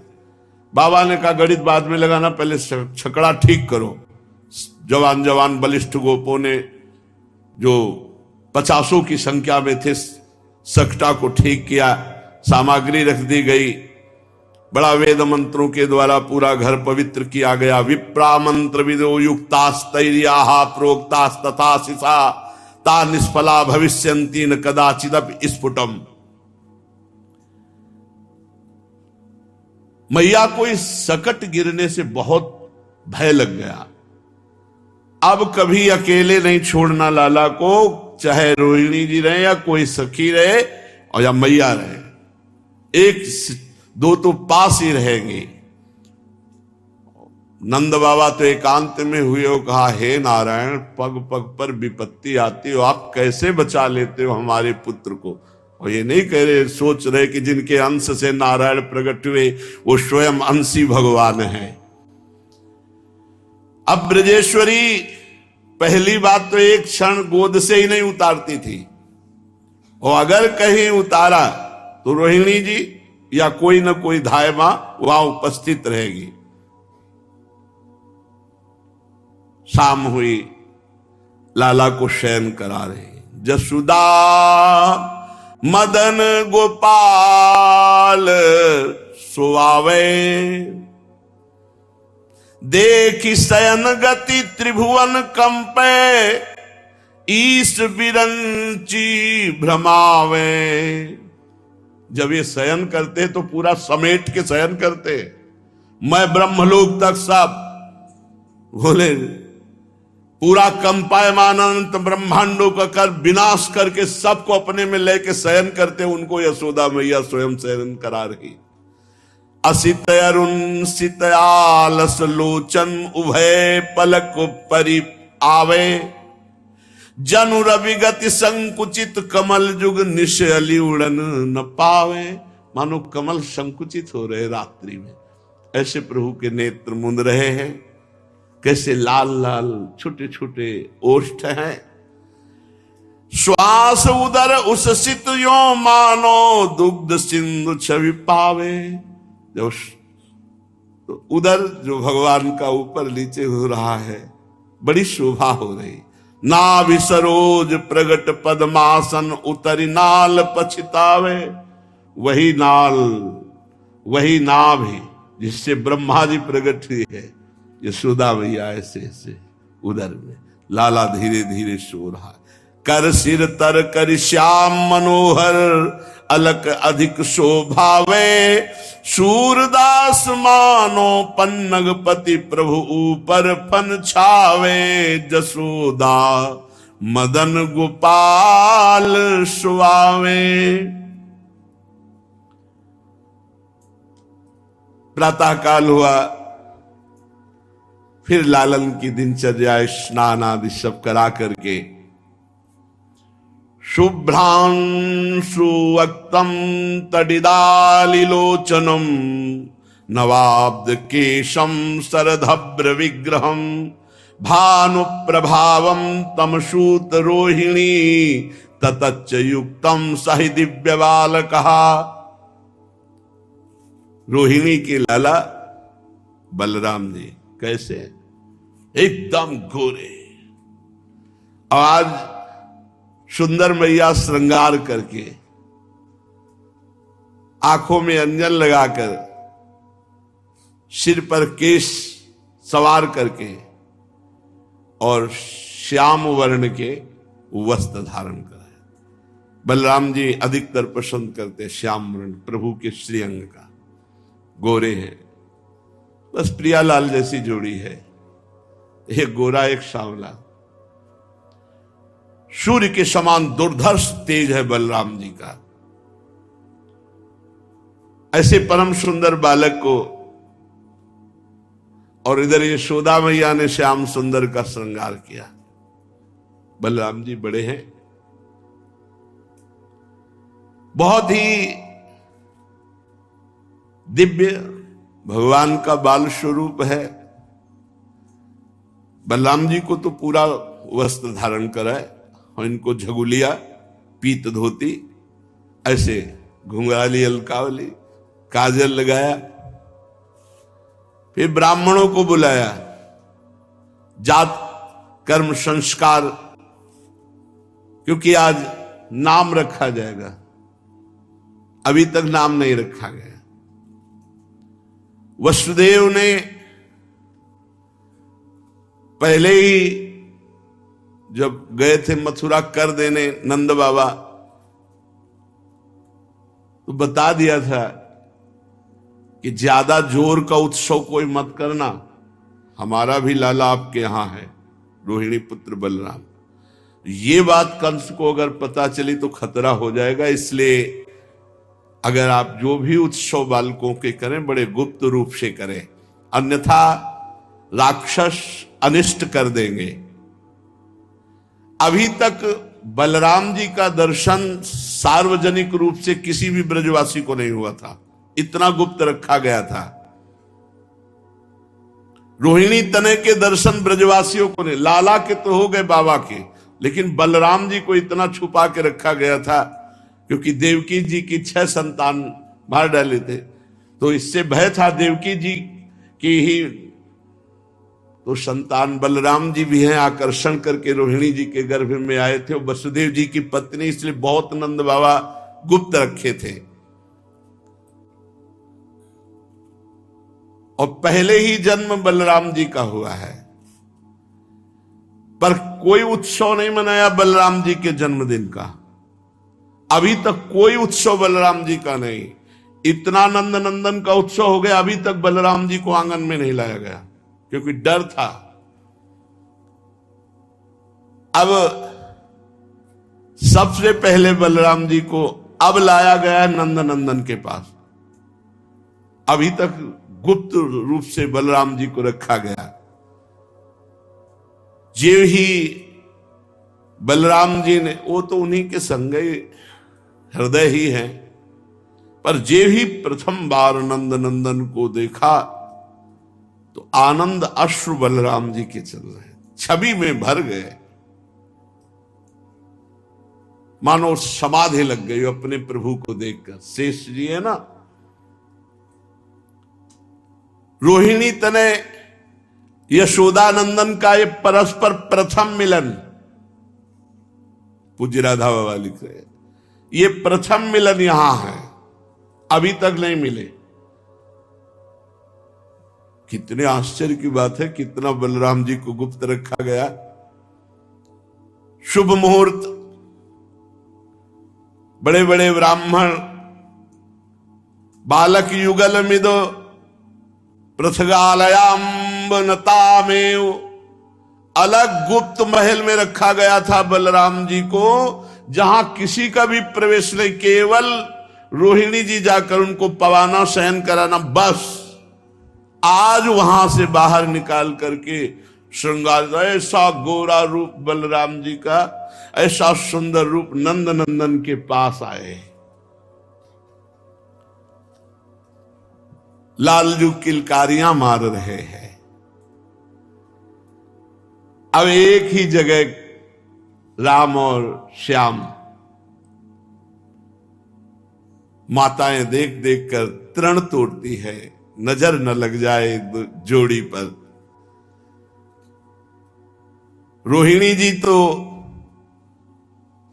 बाबा ने कहा गणित बाद में लगाना, पहले छकड़ा ठीक करो। जवान जवान बलिष्ठ गोपों ने, जो 50 की संख्या में थे, सकटा को ठीक किया, सामग्री रख दी गई। बड़ा वेद मंत्रों के द्वारा पूरा घर पवित्र किया गया। विप्रा मंत्र विदो युक्तास्तैर्याः प्रोक्तास्तथा शिषा ता निष्फला भविष्यन्ति न कदाचिदपि स्फुटम। मैया को इस सकट गिरने से बहुत भय लग गया। अब कभी अकेले नहीं छोड़ना लाला को, चाहे रोहिणी जी रहे या कोई सखी रहे और या मैया रहे, एक दो तो पास ही रहेंगे। नंद बाबा तो एकांत में हुए हो, कहा हे नारायण, पग पग पर विपत्ति आती हो, आप कैसे बचा लेते हो हमारे पुत्र को। और ये नहीं कह रहे, सोच रहे कि जिनके अंश से नारायण प्रकट हुए वो स्वयं अंशी भगवान है। अब ब्रजेश्वरी पहली बात तो एक क्षण गोद से ही नहीं उतारती थी, और अगर कहीं उतारा तो रोहिणी जी या कोई न कोई धाय मां वहां उपस्थित रहेगी। शाम हुई, लाला को शयन करा रही। जसुदा मदन गोपाल सुआवे, देखी शयन गति त्रिभुवन कंपे, ईश बिरंची भ्रमावे। जब ये शयन करते तो पूरा समेट के शयन करते, मैं ब्रह्मलोक तक सब बोले, पूरा कंपायमान अनंत ब्रह्मांडों का कर विनाश करके सबको अपने में लेके शयन करते। उनको यशोदा मैया स्वयं शयन करा रही। असित अरुण सित आलस लोचन उभय पलक परि आवे, जनु रवि गति संकुचित कमल जुग निशली उड़न न पावे। मानो कमल संकुचित हो रहे रात्रि में, ऐसे प्रभु के नेत्र मुंद रहे हैं। कैसे लाल लाल छोटे छोटे ओष्ठ हैं। श्वास उदर उससित यो मानो दुग्ध सिंधु छवि पावे। जो तो उदर जो भगवान का ऊपर नीचे हो रहा है, बड़ी शोभा हो रही। नाभि सरोज प्रगट पद्मासन उतरी नाल पछितावे। वही नाल, वही नाभि जिससे ब्रह्मा जी प्रकट हुए है, यशोदा मैया ऐसे ऐसे उदर में। लाला धीरे धीरे सो रहा है। कर सिर तर कर श्याम मनोहर, अलक अधिक शोभावे। सूरदास मानो पन्नगपति प्रभु ऊपर फन छावे। जसोदा मदन गोपाल सुआवे। प्रातः काल हुआ, फिर लालन की दिनचर्या स्नान आदि सब करा करके शुभ्रांशु वक्तम तडिदालिलोचनम नवाब्द केशम सरधब्र विग्रहम भानु प्रभावम तमसूत रोहिणी ततच्च युक्तम सहि दिव्य बालकहा। रोहिणी के लाला बलराम जी कैसे एकदम गोरे, आज सुंदर मैया श्रृंगार करके आंखों में अंजन लगाकर सिर पर केश सवार करके और श्याम वर्ण के वस्त्र धारण कराए। बलराम जी अधिकतर पसंद करते श्याम वर्ण, प्रभु के श्रीअंग का, गोरे हैं, बस प्रियालाल जैसी जोड़ी है, एक गोरा एक सांवला। सूर्य के समान दुर्धर्ष तेज है बलराम जी का। ऐसे परम सुंदर बालक को, और इधर यशोदा मैया ने श्याम सुंदर का श्रृंगार किया। बलराम जी बड़े हैं, बहुत ही दिव्य भगवान का बाल स्वरूप है। बलराम जी को तो पूरा वस्त्र धारण कराए और इनको झगुलिया, पीत धोती, ऐसे घुंघराली अलकावली, काजल लगाया। फिर ब्राह्मणों को बुलाया, जात कर्म संस्कार, क्योंकि आज नाम रखा जाएगा, अभी तक नाम नहीं रखा गया। वसुदेव ने पहले ही जब गए थे मथुरा कर देने नंद बाबा, तो बता दिया था कि ज्यादा जोर का उत्सव कोई मत करना, हमारा भी लाला आपके यहां है, रोहिणी पुत्र बलराम। ये बात कंस को अगर पता चली तो खतरा हो जाएगा, इसलिए अगर आप जो भी उत्सव बालकों के करें बड़े गुप्त रूप से करें, अन्यथा राक्षस अनिष्ट कर देंगे। अभी तक बलराम जी का दर्शन सार्वजनिक रूप से किसी भी ब्रजवासी को नहीं हुआ था, इतना गुप्त रखा गया था। रोहिणी तनय के दर्शन ब्रजवासियों को नहीं, लाला के तो हो गए बाबा के, लेकिन बलराम जी को इतना छुपा के रखा गया था क्योंकि देवकी जी की 6 संतान मार डाले थे, तो इससे भय था देवकी जी की ही तो संतान बलराम जी भी हैं, आकर्षण करके रोहिणी जी के गर्भ में आए थे। वसुदेव जी की पत्नी, इसलिए बहुत नंद बाबा गुप्त रखे थे। और पहले ही जन्म बलराम जी का हुआ है, पर कोई उत्सव नहीं मनाया बलराम जी के जन्मदिन का। अभी तक कोई उत्सव बलराम जी का नहीं। इतना नंद नंदन का उत्सव हो गया, अभी तक बलराम जी को आंगन में नहीं लाया गया क्योंकि डर था। अब सबसे पहले बलराम जी को अब लाया गया नंद नंदन के पास। अभी तक गुप्त रूप से बलराम जी को रखा गया। जे ही बलराम जी ने, वो तो उन्हीं के संगे हृदय ही है, पर जे ही प्रथम बार नंद नंदन को देखा तो आनंद अश्रु बलराम जी के चल रहे, छवि में भर गए, मानो समाधि लग गई अपने प्रभु को देखकर। शेष जी है ना, रोहिणी तनय यशोदानंदन का ये परस्पर प्रथम मिलन, पूज्य राधा बाबा लिख रहे हैं, ये प्रथम मिलन यहां है, अभी तक नहीं मिले। कितने आश्चर्य की बात है, कितना बलराम जी को गुप्त रखा गया। शुभ मुहूर्त, बड़े बड़े ब्राह्मण, बालक युगल मिदो पृथगालयाम्बनतामेव, अलग गुप्त महल में रखा गया था बलराम जी को, जहां किसी का भी प्रवेश नहीं, केवल रोहिणी जी जाकर उनको पवाना सहन कराना, बस आज वहां से बाहर निकाल करके श्रृंगार, ऐसा गोरा रूप बलराम जी का, ऐसा सुंदर रूप नंद नंदन के पास आए। लालजू किलकारियां मार रहे हैं। अब एक ही जगह राम और श्याम, माताएं देख देख कर तृण तोड़ती है, नजर न लग जाए जोड़ी पर। रोहिणी जी तो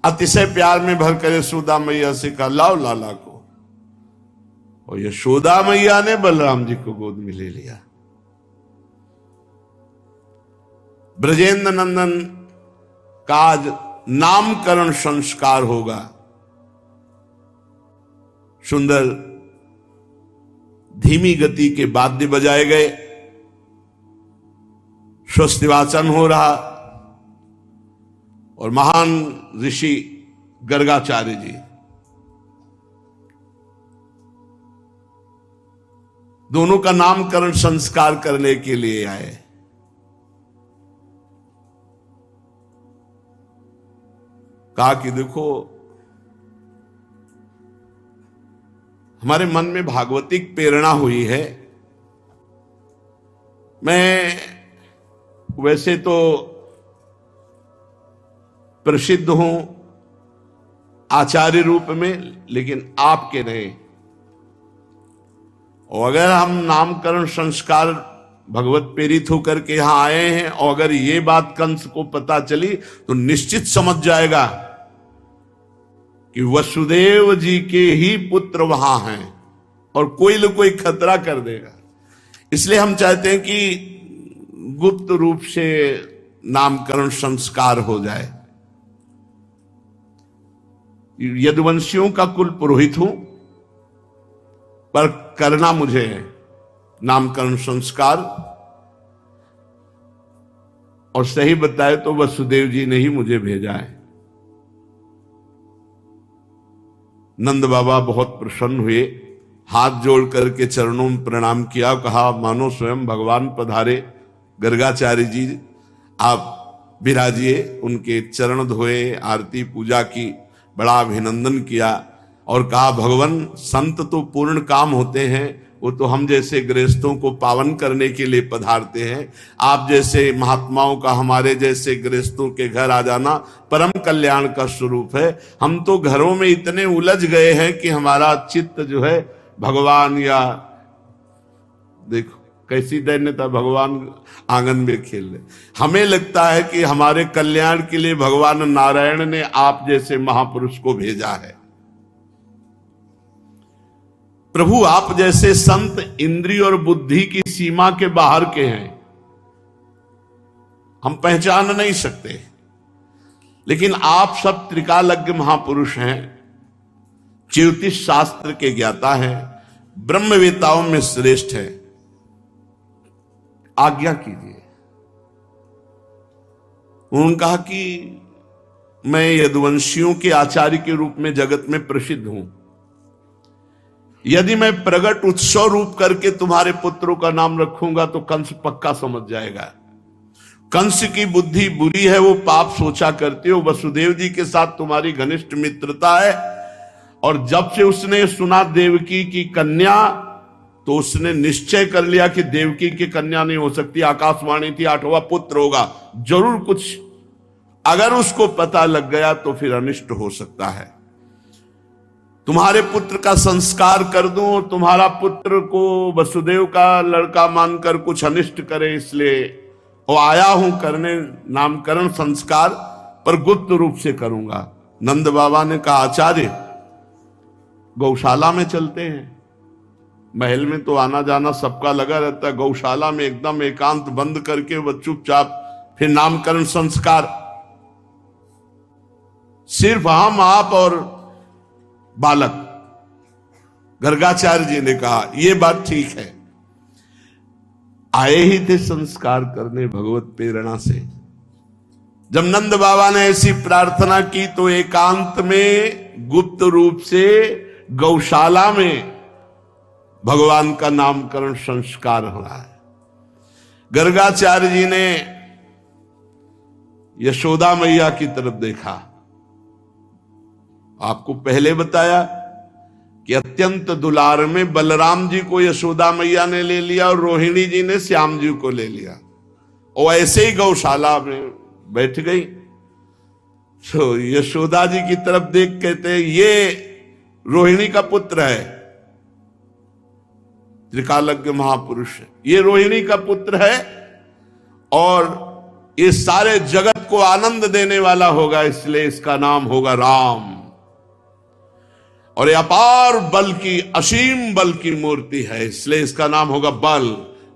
अतिशय प्यार में भर कर यशोदा मैया से कहा, लाओ लाला को, और यशोदा मैया ने बलराम जी को गोद में ले लिया। ब्रजेंद्र नंदन का आज नामकरण संस्कार होगा। सुंदर धीमी गति के वाद्य बजाए गए, स्वस्तिवाचन हो रहा, और महान ऋषि गर्गाचार्य जी दोनों का नामकरण संस्कार करने के लिए आए। कहा कि देखो, हमारे मन में भागवतिक प्रेरणा हुई है। मैं वैसे तो प्रसिद्ध हूं आचार्य रूप में, लेकिन आपके नहीं। और अगर हम नामकरण संस्कार भगवत प्रेरित होकर के यहां आए हैं, और अगर ये बात कंस को पता चली तो निश्चित समझ जाएगा कि वसुदेव जी के ही पुत्र वहां हैं और कोई न कोई खतरा कर देगा। इसलिए हम चाहते हैं कि गुप्त रूप से नामकरण संस्कार हो जाए। यदुवंशियों का कुल पुरोहित हूं, पर करना मुझे है नामकरण संस्कार। और सही बताए तो वसुदेव जी ने ही मुझे भेजा है। नंद बाबा बहुत प्रसन्न हुए, हाथ जोड़ करके चरणों में प्रणाम किया, कहा मानो स्वयं भगवान पधारे। गर्गाचार्य जी आप विराजिए। उनके चरण धोए, आरती पूजा की, बड़ा अभिनंदन किया और कहा भगवान संत तो पूर्ण काम होते हैं, वो तो हम जैसे गृहस्थों को पावन करने के लिए पधारते हैं। आप जैसे महात्माओं का हमारे जैसे गृहस्थों के घर आ जाना परम कल्याण का स्वरूप है। हम तो घरों में इतने उलझ गए हैं कि हमारा चित्त जो है भगवान, या देखो कैसी दैन्यता, भगवान आंगन में खेल रहे। हमें लगता है कि हमारे कल्याण के लिए भगवान नारायण ने आप जैसे महापुरुष को भेजा है। प्रभु आप जैसे संत इंद्रिय और बुद्धि की सीमा के बाहर के हैं, हम पहचान नहीं सकते, लेकिन आप सब त्रिकालज्ञ महापुरुष हैं, ज्योतिष शास्त्र के ज्ञाता हैं, ब्रह्मवेताओं में श्रेष्ठ हैं। आज्ञा कीजिए। उन्होंने कहा कि मैं यदुवंशियों के आचार्य के रूप में जगत में प्रसिद्ध हूं। यदि मैं प्रगट उत्सव रूप करके तुम्हारे पुत्रों का नाम रखूंगा तो कंस पक्का समझ जाएगा। कंस की बुद्धि बुरी है, वो पाप सोचा करते हो। वसुदेव जी के साथ तुम्हारी घनिष्ठ मित्रता है, और जब से उसने सुना देवकी की कन्या, तो उसने निश्चय कर लिया कि देवकी की कन्या नहीं हो सकती। आकाशवाणी थी 8वां पुत्र होगा, जरूर कुछ अगर उसको पता लग गया तो फिर अनिष्ट हो सकता है। तुम्हारे पुत्र का संस्कार कर दूं, तुम्हारा पुत्र को वसुदेव का लड़का मानकर कुछ अनिष्ट करे, इसलिए वो आया हूं करने नामकरण संस्कार, पर गुप्त रूप से करूंगा। नंद बाबा ने कहा आचार्य गौशाला में चलते हैं। महल में तो आना जाना सबका लगा रहता है, गौशाला में एकदम एकांत बंद करके वो चुपचाप फिर नामकरण संस्कार, सिर्फ हम आप और बालक। गर्गाचार्य जी ने कहा यह बात ठीक है। आए ही थे संस्कार करने भगवत प्रेरणा से। जब नंद बाबा ने ऐसी प्रार्थना की तो एकांत में गुप्त रूप से गौशाला में भगवान का नामकरण संस्कार हो रहा है। गर्गाचार्य जी ने यशोदा मैया की तरफ देखा। आपको पहले बताया कि अत्यंत दुलार में बलराम जी को यशोदा मैया ने ले लिया और रोहिणी जी ने श्याम जी को ले लिया, और ऐसे ही गौशाला में बैठ गई। तो यशोदा जी की तरफ देख कहते हैं ये रोहिणी का पुत्र है, त्रिकालज्ञ महापुरुष है, ये रोहिणी का पुत्र है और ये सारे जगत को आनंद देने वाला होगा, इसलिए इसका नाम होगा राम। और ये अपार बल की, असीम बल की मूर्ति है, इसलिए इसका नाम होगा बल,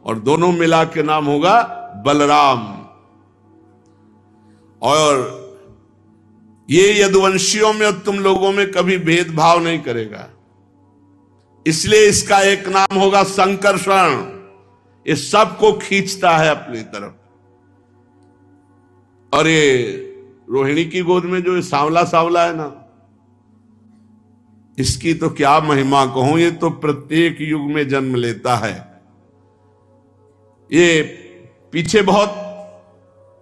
और दोनों मिला के नाम होगा बलराम। और ये यदुवंशियों में और तुम लोगों में कभी भेदभाव नहीं करेगा, इसलिए इसका एक नाम होगा संकर्षण। ये सबको खींचता है अपनी तरफ। और ये रोहिणी की गोद में जो सांवला सांवला है ना, इसकी तो क्या महिमा कहूं, ये तो प्रत्येक युग में जन्म लेता है। ये पीछे बहुत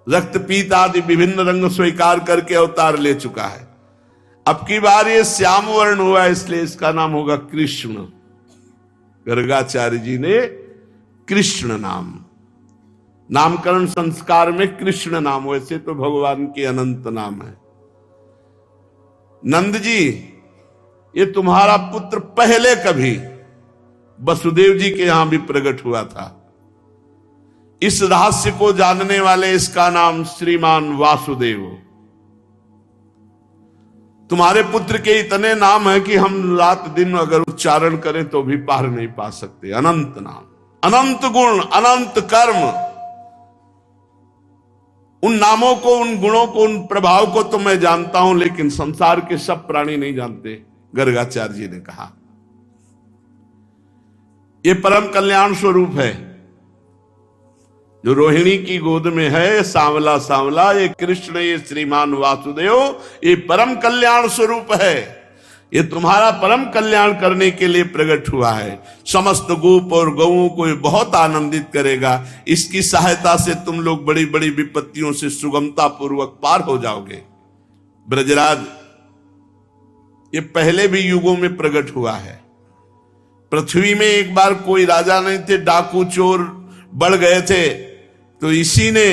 रक्तपीत आदि विभिन्न रंग स्वीकार करके अवतार ले चुका है। अब की बार ये श्याम वर्ण हुआ, इसलिए इसका नाम होगा कृष्ण। गर्गाचार्य जी ने कृष्ण नामकरण संस्कार में कृष्ण नाम, वैसे तो भगवान के अनंत नाम है। नंद जी, ये तुम्हारा पुत्र पहले कभी वसुदेव जी के यहां भी प्रकट हुआ था। इस रहस्य को जानने वाले इसका नाम श्रीमान वासुदेव। तुम्हारे पुत्र के इतने नाम है कि हम रात दिन अगर उच्चारण करें तो भी पार नहीं पा सकते। अनंत नाम, अनंत गुण, अनंत कर्म। उन नामों को, उन गुणों को, उन प्रभाव को तो मैं जानता हूं, लेकिन संसार के सब प्राणी नहीं जानते। गर्गाचार्य जी ने कहा यह परम कल्याण स्वरूप है जो रोहिणी की गोद में है, सांवला सांवला। ये कृष्ण, ये श्रीमान वासुदेव, ये परम कल्याण स्वरूप है। ये तुम्हारा परम कल्याण करने के लिए प्रकट हुआ है। समस्त गोप और गौओं को ये बहुत आनंदित करेगा। इसकी सहायता से तुम लोग बड़ी बड़ी विपत्तियों से सुगमता पूर्वक पार हो जाओगे। ब्रजराज, ये पहले भी युगों में प्रकट हुआ है। पृथ्वी में एक बार कोई राजा नहीं थे, डाकू चोर बढ़ गए थे, तो इसी ने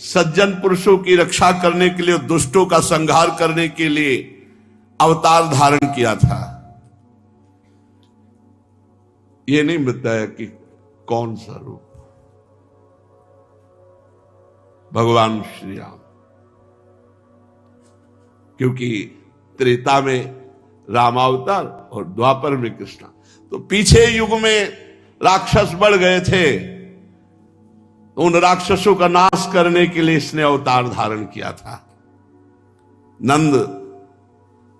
सज्जन पुरुषों की रक्षा करने के लिए, दुष्टों का संहार करने के लिए अवतार धारण किया था। ये नहीं बताया कि कौन सा रूप। भगवान श्री राम, क्योंकि त्रेता में रामावतार और द्वापर में कृष्ण, तो पीछे युग में राक्षस बढ़ गए थे, तो उन राक्षसों का नाश करने के लिए इसने अवतार धारण किया था। नंद,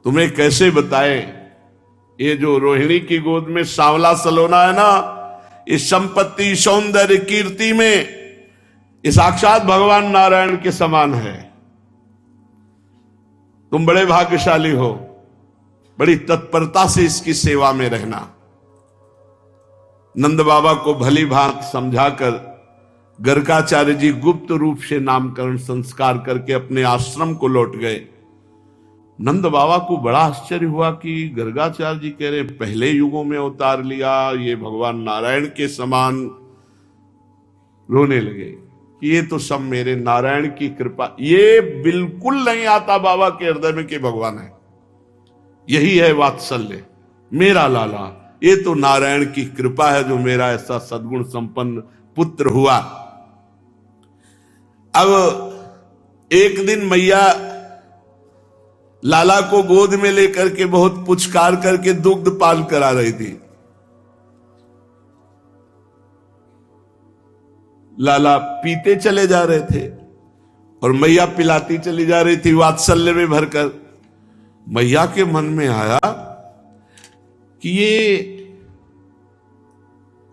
तुम्हें कैसे बताए, ये जो रोहिणी की गोद में सांवला सलोना है ना, इस संपत्ति, सौंदर्य, कीर्ति में ये साक्षात भगवान नारायण के समान है। तुम बड़े भाग्यशाली हो, बड़ी तत्परता से इसकी सेवा में रहना। नंद बाबा को भली भांति समझाकर गर्गाचार्य जी गुप्त रूप से नामकरण संस्कार करके अपने आश्रम को लौट गए। नंद बाबा को बड़ा आश्चर्य हुआ कि गर्गाचार्य जी कह रहे पहले युगों में अवतार लिया, ये भगवान नारायण के समान। रोने लगे कि ये तो सब मेरे नारायण की कृपा। ये बिल्कुल नहीं आता बाबा के हृदय में कि भगवान है। यही है वात्सल्य, मेरा लाला, ये तो नारायण की कृपा है जो मेरा ऐसा सद्गुण संपन्न पुत्र हुआ। अब एक दिन मैया लाला को गोद में लेकर के बहुत पुचकार करके दुग्ध पान करा रही थी। लाला पीते चले जा रहे थे और मैया पिलाती चली जा रही थी वात्सल्य में भरकर। मैया के मन में आया कि ये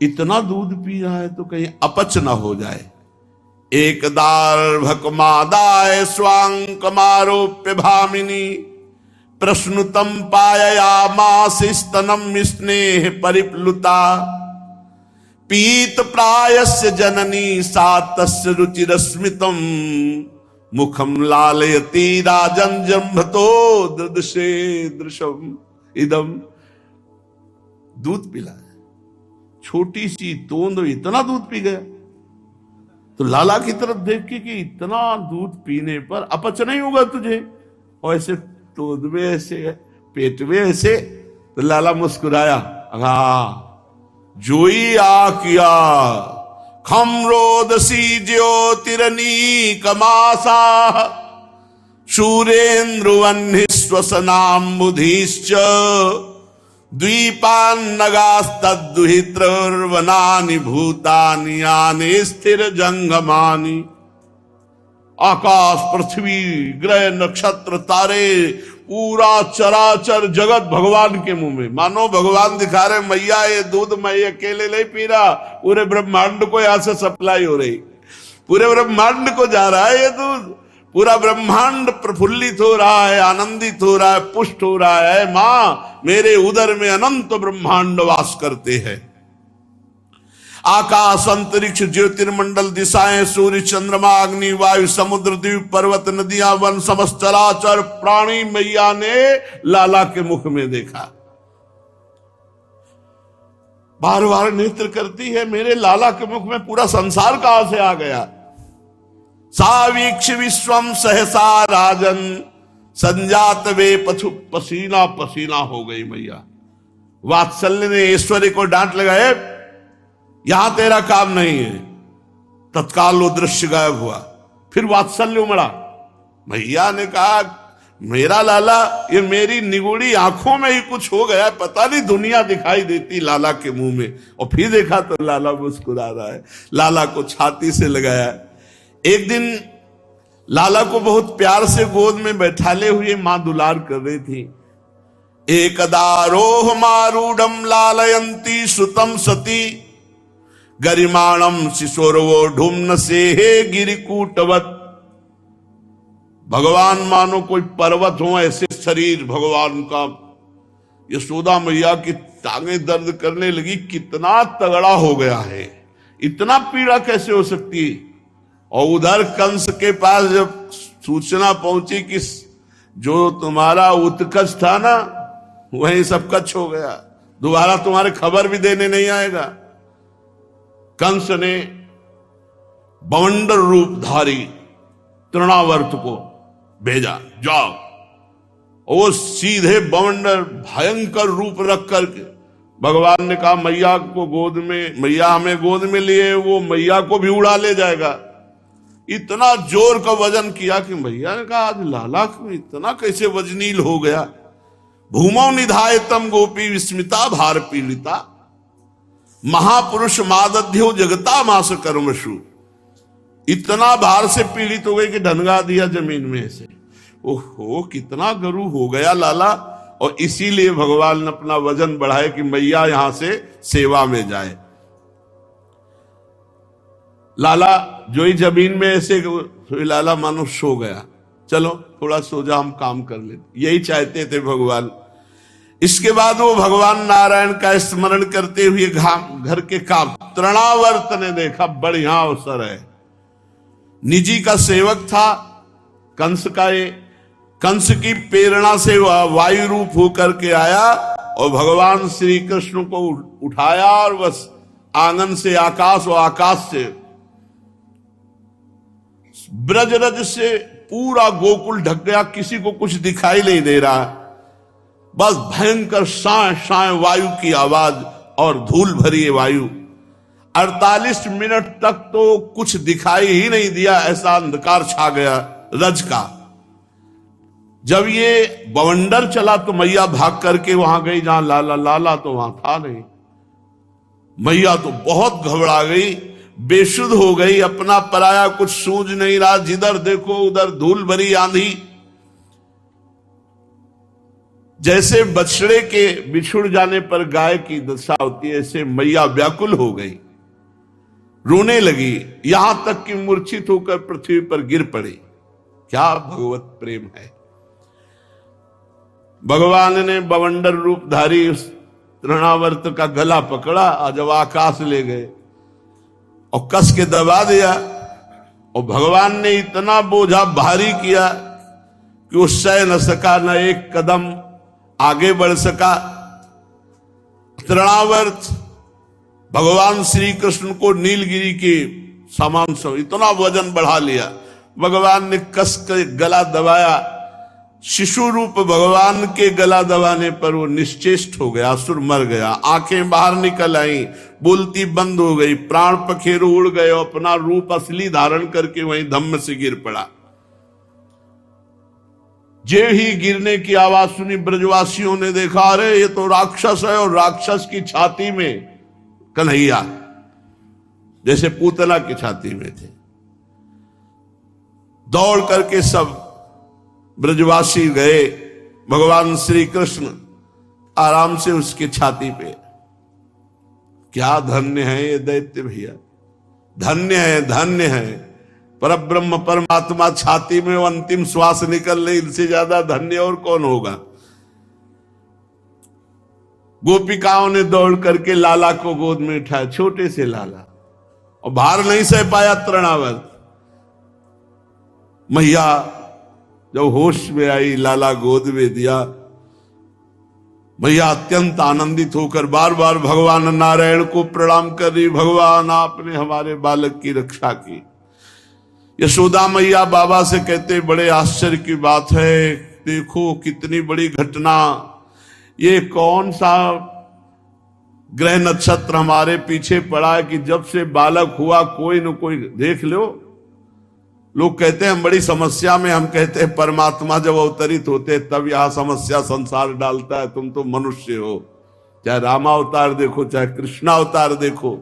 इतना दूध पी रहा है तो कहीं अपच ना हो जाए। एक दार्भकमादाय स्वांकमारोप्य भामिनी प्रश्नुतम पाययामास स्तनम स्नेह परिप्लुता। पीत प्रायस्य जननी सा तस्य रुचिरस्मितम मुखम लालयति राजन जम्भतो दृदशे दृशम इदम। दूध पिला, छोटी सी तोंद इतना दूध पी गया। तो लाला की तरफ देख के कि इतना दूध पीने पर अपच नहीं होगा तुझे, और ऐसे तोंद में ऐसे पेट में ऐसे। तो लाला मुस्कुराया, जोई आ किया खम रोदसी ज्योतिरनी कमासा शूरेन्द्रुवन्हि श्वसनाम बुधिश्च द्वीपान्नगास्तद्दुहित्रर्वनानि भूतानि यानि स्थिर जंगमानि। आकाश, पृथ्वी, ग्रह, नक्षत्र, तारे, पूरा चराचर जगत भगवान के मुंह में। मानो भगवान दिखा रहे मैया ये दूध मैं अकेले नहीं पी रहा, पूरे ब्रह्मांड को यहां से सप्लाई हो रही, पूरे ब्रह्मांड को जा रहा है ये दूध। पूरा ब्रह्मांड प्रफुल्लित हो रहा है, आनंदित हो रहा है, पुष्ट हो रहा है। मां मेरे उदर में अनंत ब्रह्मांड वास करते हैं। आकाश, अंतरिक्ष, ज्योतिर्मंडल, दिशाएं, सूर्य, चंद्रमा, अग्नि, वायु, समुद्र, द्वीप, पर्वत, नदियां, वन, समस्त चराचर प्राणी मैया ने लाला के मुख में देखा। बार बार नेत्र करती है, मेरे लाला के मुख में पूरा संसार कहां से आ गया। सावीक्ष विश्वम सहसा राजन संजात वे पथु पसीना पसीना हो गई मैया। वात्सल्य ने ऐश्वर्य को डांट लगाए, यहां तेरा काम नहीं है। तत्काल वो दृश्य गायब हुआ। फिर वात्सल्य उमड़ा। मैया ने कहा, मेरा लाला, ये मेरी निगुड़ी आंखों में ही कुछ हो गया, पता नहीं दुनिया दिखाई देती लाला के मुंह में। और फिर देखा तो लाला मुस्कुरा रहा है। लाला को छाती से लगाया। एक दिन लाला को बहुत प्यार से गोद में बैठाले हुए मां दुलार कर रही थी। एकदा रोह मारूढ़म लालयंती सुतम सती गरिमाणम शिशोरवो ढूमन से हे गिरिकूटवत। भगवान मानो कोई पर्वत हो, ऐसे शरीर भगवान का। यशोदा मैया की टांगें दर्द करने लगी, कितना तगड़ा हो गया है, इतना पीड़ा कैसे हो सकती है। और उधर कंस के पास जब सूचना पहुंची कि जो तुम्हारा उत्कच था ना, वहीं सब कच्छ हो गया, दोबारा तुम्हारे खबर भी देने नहीं आएगा। कंस ने बवंडर रूपधारी तृणावर्त को भेजा, जाओ। वो सीधे बवंडर भयंकर रूप रख करके भगवान ने कहा मैया को गोद में, मैया हमें गोद में लिए, वो मैया को भी उड़ा ले जाएगा। इतना जोर का वजन किया कि मैया ने कहा आज लाला को इतना कैसे वजनील हो गया। भूमौ निधायतम गोपी विस्मिता भार पीड़िता महापुरुष मादध्यो जगता मास कर्मशु। इतना भार से पीड़ित हो गई कि ढनगा दिया जमीन में से। ओहो, कितना गरु हो गया लाला। और इसीलिए भगवान ने अपना वजन बढ़ाया कि मैया यहां से सेवा में जाए। लाला जो ही जमीन में ऐसे, लाला मानो सो गया। चलो थोड़ा सो जा, हम काम कर ले, यही चाहते थे भगवान। इसके बाद वो भगवान नारायण का स्मरण करते हुए घर के काम। तृणावर्त ने देखा बढ़िया अवसर है, निजी का सेवक था कंस का। ये कंस की प्रेरणा से वायु रूप होकर के आया और भगवान श्री कृष्ण को उठाया और बस आंगन से आकाश और आकाश से ब्रजरज से पूरा गोकुल ढक गया। किसी को कुछ दिखाई नहीं दे रहा, बस भयंकर साए साए वायु की आवाज और धूल भरी वायु। 48 मिनट तक तो कुछ दिखाई ही नहीं दिया, ऐसा अंधकार छा गया रज का। जब ये बवंडर चला तो मैया भाग करके वहां गई जहां लाला, लाला तो वहां था नहीं। मैया तो बहुत घबरा गई, बेसुध हो गई, अपना पराया कुछ सूझ नहीं रहा। जिधर देखो उधर धूल भरी आंधी। जैसे बछड़े के बिछुड़ जाने पर गाय की दशा होती है, ऐसे मैया व्याकुल हो गई, रोने लगी, यहां तक कि मूर्छित होकर पृथ्वी पर गिर पड़ी। क्या भगवत प्रेम है। भगवान ने बवंडर रूपधारी उस तृणावर्त का गला पकड़ा और जब आकाश ले गए, और कस के दबा दिया, और भगवान ने इतना बोझा भारी किया कि वो सह न सका, न एक कदम आगे बढ़ सका। तृणावर्त भगवान श्री कृष्ण को नीलगिरी के सामान से इतना वजन बढ़ा लिया, भगवान ने कस के गला दबाया। शिशु रूप भगवान के गला दबाने पर वो निश्चेष्ट हो गया, असुर मर गया, आंखें बाहर निकल आई, बोलती बंद हो गई, प्राण पखेरु उड़ गए, अपना रूप असली धारण करके वहीं धम्म से गिर पड़ा। जे ही गिरने की आवाज सुनी, ब्रजवासियों ने देखा, अरे ये तो राक्षस है, और राक्षस की छाती में कन्हैया, जैसे पूतना की छाती में थे। दौड़ करके सब ब्रजवासी गए, भगवान श्री कृष्ण आराम से उसकी छाती पे। क्या धन्य है ये दैत्य भैया, धन्य है, धन्य है। परब्रह्म परमात्मा छाती में अंतिम श्वास निकल रही, इनसे ज्यादा धन्य और कौन होगा। गोपिकाओं ने दौड़ करके लाला को गोद में उठाया, छोटे से लाला, और भार नहीं सह पाया तृणावर्त। मैया जब होश में आई, लाला गोद में दिया। मैया अत्यंत आनंदित होकर बार बार भगवान नारायण को प्रणाम कर रही, भगवान आपने हमारे बालक की रक्षा की। यशोदा मैया बाबा से कहते, बड़े आश्चर्य की बात है, देखो कितनी बड़ी घटना, ये कौन सा ग्रह नक्षत्र हमारे पीछे पड़ा है कि जब से बालक हुआ कोई न कोई देख लो। लोग कहते हैं हम बड़ी समस्या में, हम कहते हैं परमात्मा जब अवतरित होते तब यहां समस्या संसार डालता है, तुम तो मनुष्य हो। चाहे रामावतार देखो, चाहे कृष्णावतार देखो,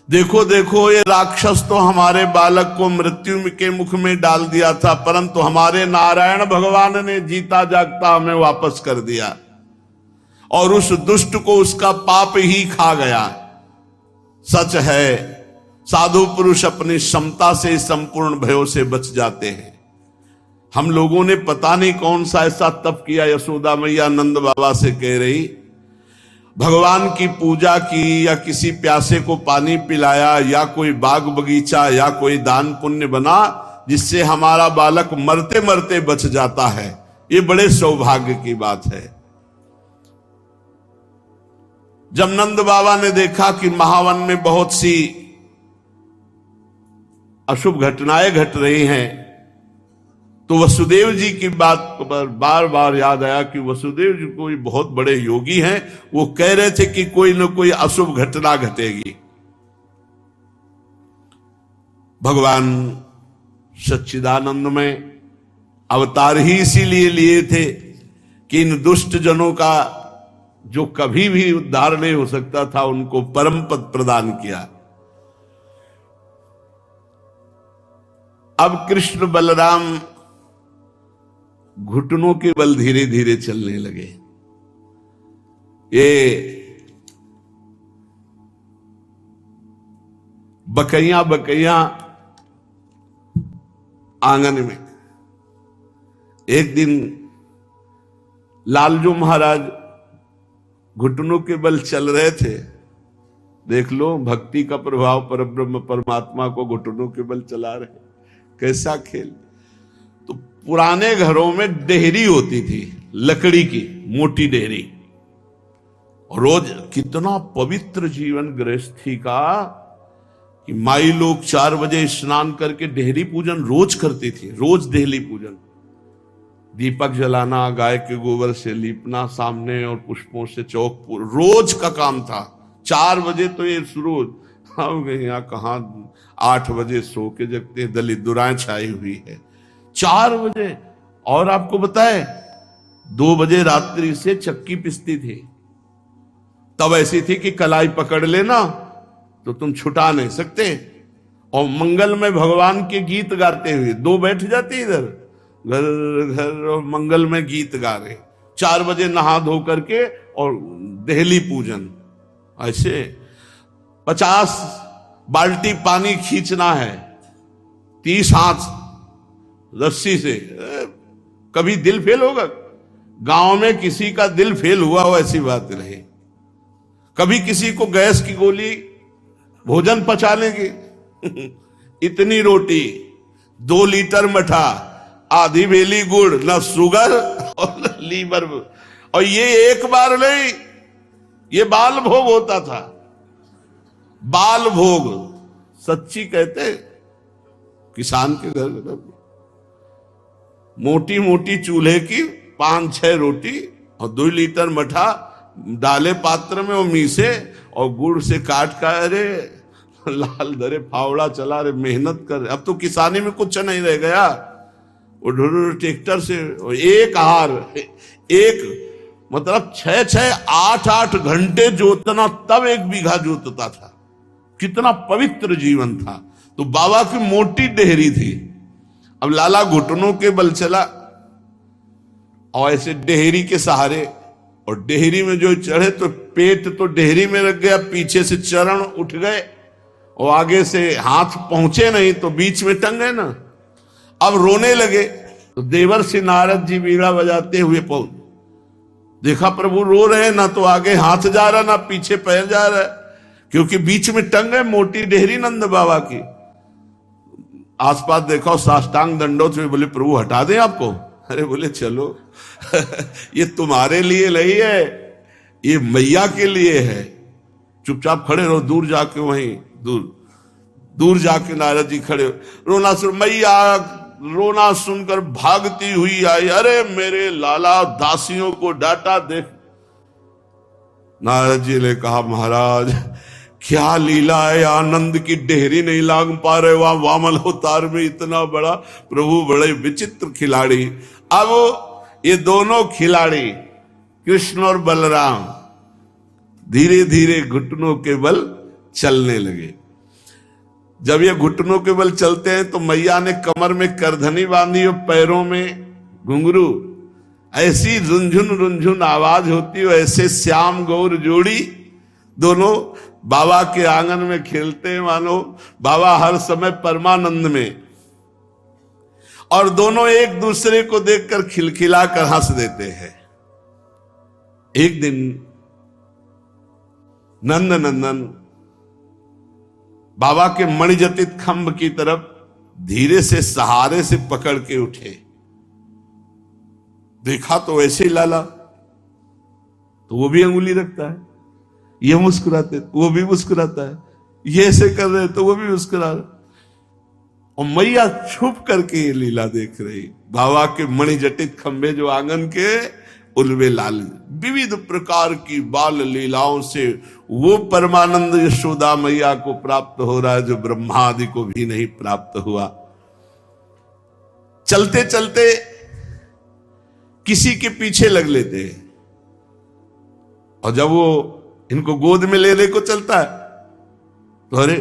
देखो देखो ये राक्षस तो हमारे बालक को मृत्यु के मुख में डाल दिया था, परंतु हमारे नारायण भगवान ने जीता जागता हमें वापस कर दिया, और उस दुष्ट को उसका पाप ही खा गया। सच है, साधु पुरुष अपनी क्षमता से संपूर्ण भयों से बच जाते हैं। हम लोगों ने पता नहीं कौन सा ऐसा तप किया। यशोदा मैया नंद बाबा से कह रही, भगवान की पूजा की, या किसी प्यासे को पानी पिलाया, या कोई बाग बगीचा, या कोई दान पुण्य बना जिससे हमारा बालक मरते मरते बच जाता है। ये बड़े सौभाग्य की बात है। जब नंद बाबा ने देखा कि महावन में बहुत सी अशुभ घटनाएं घट रही हैं, तो वसुदेव जी की बात पर बार बार याद आया कि वसुदेव जी कोई बहुत बड़े योगी हैं, वो कह रहे थे कि कोई न कोई अशुभ घटना घटेगी। भगवान सच्चिदानंद में अवतार ही इसीलिए लिए थे कि इन दुष्ट जनों का जो कभी भी उद्धार नहीं हो सकता था, उनको परम पद प्रदान किया। अब कृष्ण बलराम घुटनों के बल धीरे धीरे चलने लगे। ये बकैया बकैया आंगन में एक दिन लालजू महाराज घुटनों के बल चल रहे थे। देख लो भक्ति का प्रभाव, परब्रह्म परमात्मा को घुटनों के बल चला रहे, कैसा खेल। तो पुराने घरों में डेहरी होती थी, लकड़ी की मोटी डेहरी, रोज कितना पवित्र जीवन गृहस्थी का कि माई लोग 4 बजे स्नान करके डेहरी पूजन रोज करती थी। रोज डेहरी पूजन, दीपक जलाना, गाय के गोबर से लीपना सामने और पुष्पों से चौक, रोज का काम था। 4 बजे तो ये शुरू। हम यहाँ कहाँ 8 बजे सो के जगते हैं, दलित दुराएं छाई हुई है 4 बजे। और आपको बताए 2 बजे रात्रि से चक्की पिसती थी। तब ऐसी थी कि कलाई पकड़ लेना तो तुम छुटा नहीं सकते। और मंगल में भगवान के गीत गाते हुए 2 बैठ जाती इधर घर घर, और मंगल में गीत गा रहे। 4 बजे नहा धो करके और देहली पूजन। ऐसे 50 बाल्टी पानी खींचना है, 30 हाथ रस्सी से। कभी दिल फेल होगा? गांव में किसी का दिल फेल हुआ हो ऐसी बात नहीं। कभी किसी को गैस की गोली भोजन पचा लेंगे। इतनी रोटी, 2 लीटर मठा, आधी बेली गुड़, न शुगर और न लीवर। और ये एक बार नहीं, ये बाल भोग होता था। बाल भोग सच्ची कहते किसान के घर, मोटी मोटी चूल्हे की 5-6 रोटी और 2 लीटर मठा डाले पात्र में और मीसे और गुड़ से काट का, अरे लाल धरे फावड़ा चला रे, मेहनत कर। अब तो किसानी में कुछ नहीं रह गया, वो ट्रैक्टर से एक हार, एक मतलब 6-6, 8-8 घंटे जोतना, तब 1 बीघा जोतता था। कितना पवित्र जीवन था। तो बाबा की मोटी डेहरी थी। अब लाला घुटनों के बल चला और ऐसे डेहरी के सहारे, और डेहरी में जो चढ़े तो पेट तो डेहरी में रख गया, पीछे से चरण उठ गए और आगे से हाथ पहुंचे नहीं तो बीच में टंग गए ना। अब रोने लगे तो देवर्षि नारद जी बीड़ा बजाते हुए पहुंच, देखा प्रभु रो रहे हैं, ना तो आगे हाथ जा रहा ना पीछे पैर जा रहा है, क्योंकि बीच में टंग गए मोटी डेहरी नंद बाबा की। आसपास देखा, साष्टांग दंडोत में, बोले प्रभु हटा दें आपको? अरे बोले चलो ये तुम्हारे लिए नहीं है, ये मैया के लिए है। चुपचाप खड़े रहो, दूर जाके वहीं दूर जाके नारद जी खड़े, रोना सुन, मैया रोना सुनकर भागती हुई आई, अरे मेरे लाला दासियों को डांटा देख। नारद जी ने कहा महाराज क्या लीला है, आनंद की डेहरी नहीं लांग पा रहे, वहां वामन अवतार में इतना बड़ा प्रभु, बड़े विचित्र खिलाड़ी। अब ये दोनों खिलाड़ी कृष्ण और बलराम धीरे धीरे घुटनों के बल चलने लगे। जब ये घुटनों के बल चलते हैं तो मैया ने कमर में करधनी बांधी और पैरों में घुंघरू, ऐसी रुंझुन रुंझुन आवाज होती है, ऐसे श्याम गौर जोड़ी दोनों बाबा के आंगन में खेलते हैं, मानो बाबा हर समय परमानंद में, और दोनों एक दूसरे को देखकर खिलखिला कर हंस देते हैं। एक दिन नंद नंदन बाबा के मणिजटित खंभ की तरफ धीरे से सहारे से पकड़ के उठे। देखा तो ऐसे ही लाला, तो वो भी अंगुली रखता है, ये मुस्कुराते वो भी मुस्कुराता है, ये ऐसे कर रहे तो वो भी मुस्कुरा रहे, और मैया छुप करके ये लीला देख रही। बाबा के मणिजटित खंभे जो आंगन के, उनमें लाल विविध प्रकार की बाल लीलाओं से वो परमानंद यशोदा मैया को प्राप्त हो रहा है जो ब्रह्मा आदि को भी नहीं प्राप्त हुआ। चलते चलते किसी के पीछे लग लेते हैं, और जब वो इनको गोद में लेने को चलता है तो अरे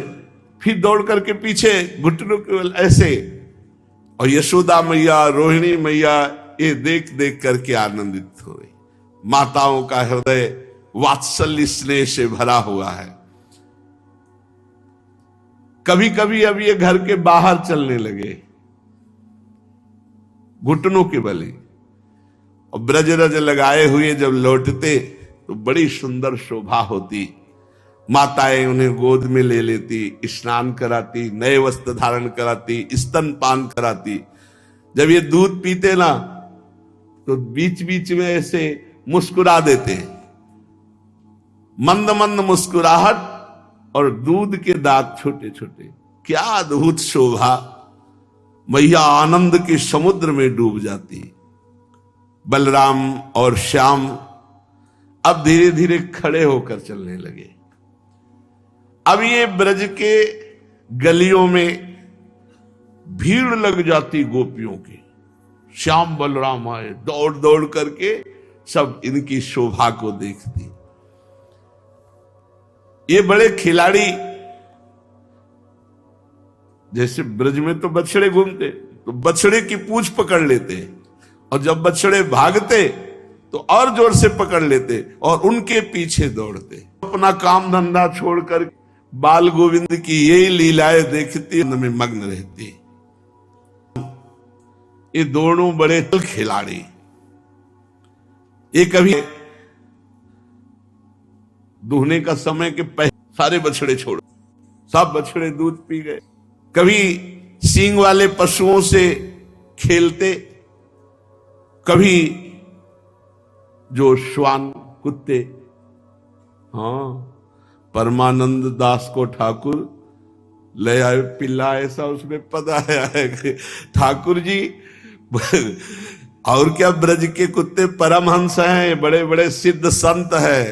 फिर दौड़ करके पीछे घुटनों के बल ऐसे, और यशोदा मैया रोहिणी मैया ये देख देख करके आनंदित हो गई। माताओं का हृदय वात्सल्य स्नेह से भरा हुआ है। कभी कभी अब ये घर के बाहर चलने लगे घुटनों के बल, और ब्रज रज लगाए हुए जब लौटते तो बड़ी सुंदर शोभा होती। माताएं उन्हें गोद में ले लेती, स्नान कराती, नए वस्त्र धारण कराती, स्तनपान कराती। जब ये दूध पीते ना तो बीच बीच में ऐसे मुस्कुरा देते, मंद मंद मुस्कुराहट, और दूध के दांत छोटे छोटे। क्या अद्भुत शोभा। मैया आनंद के समुद्र में डूब जाती। बलराम और श्याम अब धीरे धीरे खड़े होकर चलने लगे। अब ये ब्रज के गलियों में भीड़ लग जाती गोपियों की। श्याम बलराम आए, दौड़ दौड़ करके सब इनकी शोभा को देखती। ये बड़े खिलाड़ी, जैसे ब्रज में तो बछड़े घूमते तो बछड़े की पूंछ पकड़ लेते, और जब बछड़े भागते तो और जोर से पकड़ लेते और उनके पीछे दौड़ते। अपना काम धंधा छोड़कर बाल गोविंद की यही लीलाएं देखती, में मग्न रहती। ये दोनों बड़े खिलाड़ी, ये कभी दूहने का समय के पहले सारे बछड़े छोड़, सब बछड़े दूध पी गए। कभी सींग वाले पशुओं से खेलते, कभी जो श्वान कुत्ते। हाँ, परमानंद दास को ठाकुर ले आए पिल्ला, ऐसा उसमें पता है कि ठाकुर जी और क्या ब्रज के कुत्ते परमहंस हैं, बड़े बड़े सिद्ध संत है।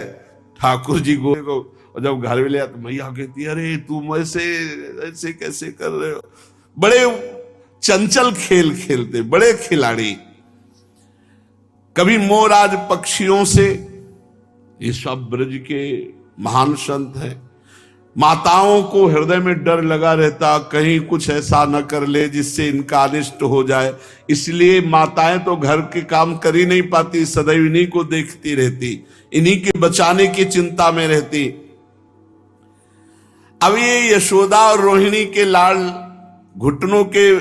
ठाकुर जी को और जब घर में ले आते, मैया कहती है अरे तुम ऐसे कैसे कर रहे हो। बड़े चंचल खेल खेलते, बड़े खिलाड़ी। कभी मोराज पक्षियों से। ये सब ब्रज के महान संत हैं। माताओं को हृदय में डर लगा रहता, कहीं कुछ ऐसा न कर ले जिससे इनका अनिष्ट हो जाए, इसलिए माताएं तो घर के काम कर ही नहीं पाती, सदैव इन्हीं को देखती रहती, इन्हीं के बचाने की चिंता में रहती। अब ये यशोदा और रोहिणी के लाल घुटनों के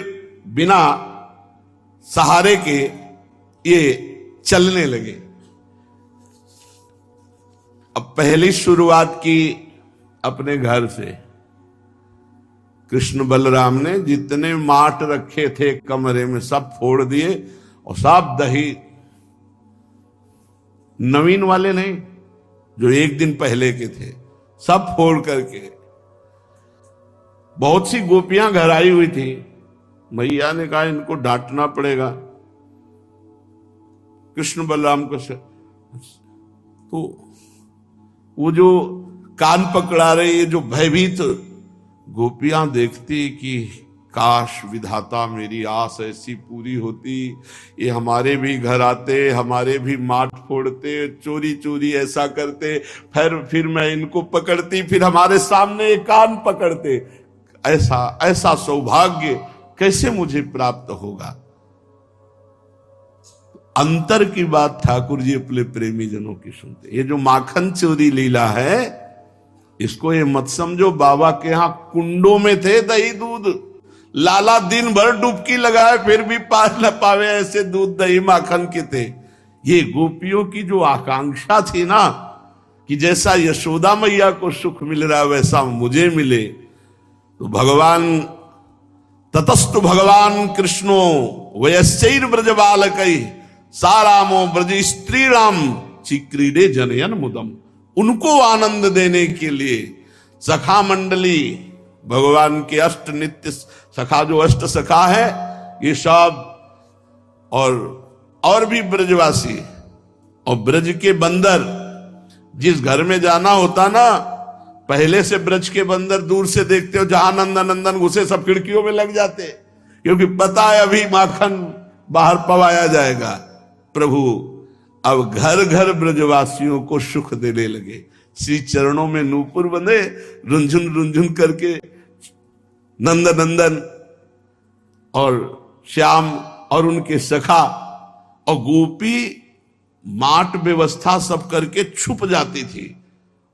बिना सहारे के ये चलने लगे। अब पहली शुरुआत की अपने घर से। कृष्ण बलराम ने जितने माट रखे थे कमरे में सब फोड़ दिए और सब दही, नवीन वाले नहीं, जो एक दिन पहले के थे, सब फोड़ करके। बहुत सी गोपियां घर आई हुई थी। मैया ने कहा इनको डांटना पड़ेगा कृष्ण बलराम को। तो वो जो कान पकड़ा रहे, ये जो भयभीत गोपियां देखती कि काश विधाता मेरी आस ऐसी पूरी होती, ये हमारे भी घर आते, हमारे भी माट फोड़ते, चोरी चोरी ऐसा करते, फिर मैं इनको पकड़ती, फिर हमारे सामने ये कान पकड़ते। ऐसा सौभाग्य कैसे मुझे प्राप्त होगा। अंतर की बात ठाकुर जी अपने प्रेमी जनों की सुनते। ये जो माखन चोरी लीला है, इसको ये मत समझो बाबा के यहां कुंडों में थे दही दूध, लाला दिन भर डुबकी लगाए फिर भी पार न पावे, ऐसे दूध दही माखन के थे। ये गोपियों की जो आकांक्षा थी ना कि जैसा यशोदा मैया को सुख मिल रहा वैसा मुझे मिले, तो भगवान ततस्तु भगवान कृष्णो वयस्यैर ब्रज बालकै सारामो ब्रज स्त्रीराम चिक्रीडे जनयन मुदम। उनको आनंद देने के लिए सखा मंडली, भगवान के अष्ट नित्य सखा, जो अष्ट सखा है ये सब, और भी ब्रजवासी और ब्रज के बंदर। जिस घर में जाना होता ना, पहले से ब्रज के बंदर दूर से देखते हो, जहां नंदन नंदन घुसे सब खिड़कियों में लग जाते, क्योंकि पता है अभी माखन बाहर पवाया जाएगा। प्रभु अब घर घर ब्रजवासियों को सुख देने लगे। श्री चरणों में नूपुर बंधे, रुंझुन रुंझुन करके नंद नंदन और श्याम और उनके सखा और गोपी माट व्यवस्था सब करके छुप जाती थी,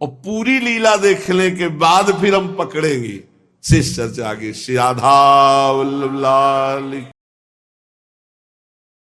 और पूरी लीला देखने के बाद फिर हम पकड़ेंगे। शेष चर्चा आगे। श्री राधा वल्लभ लाल।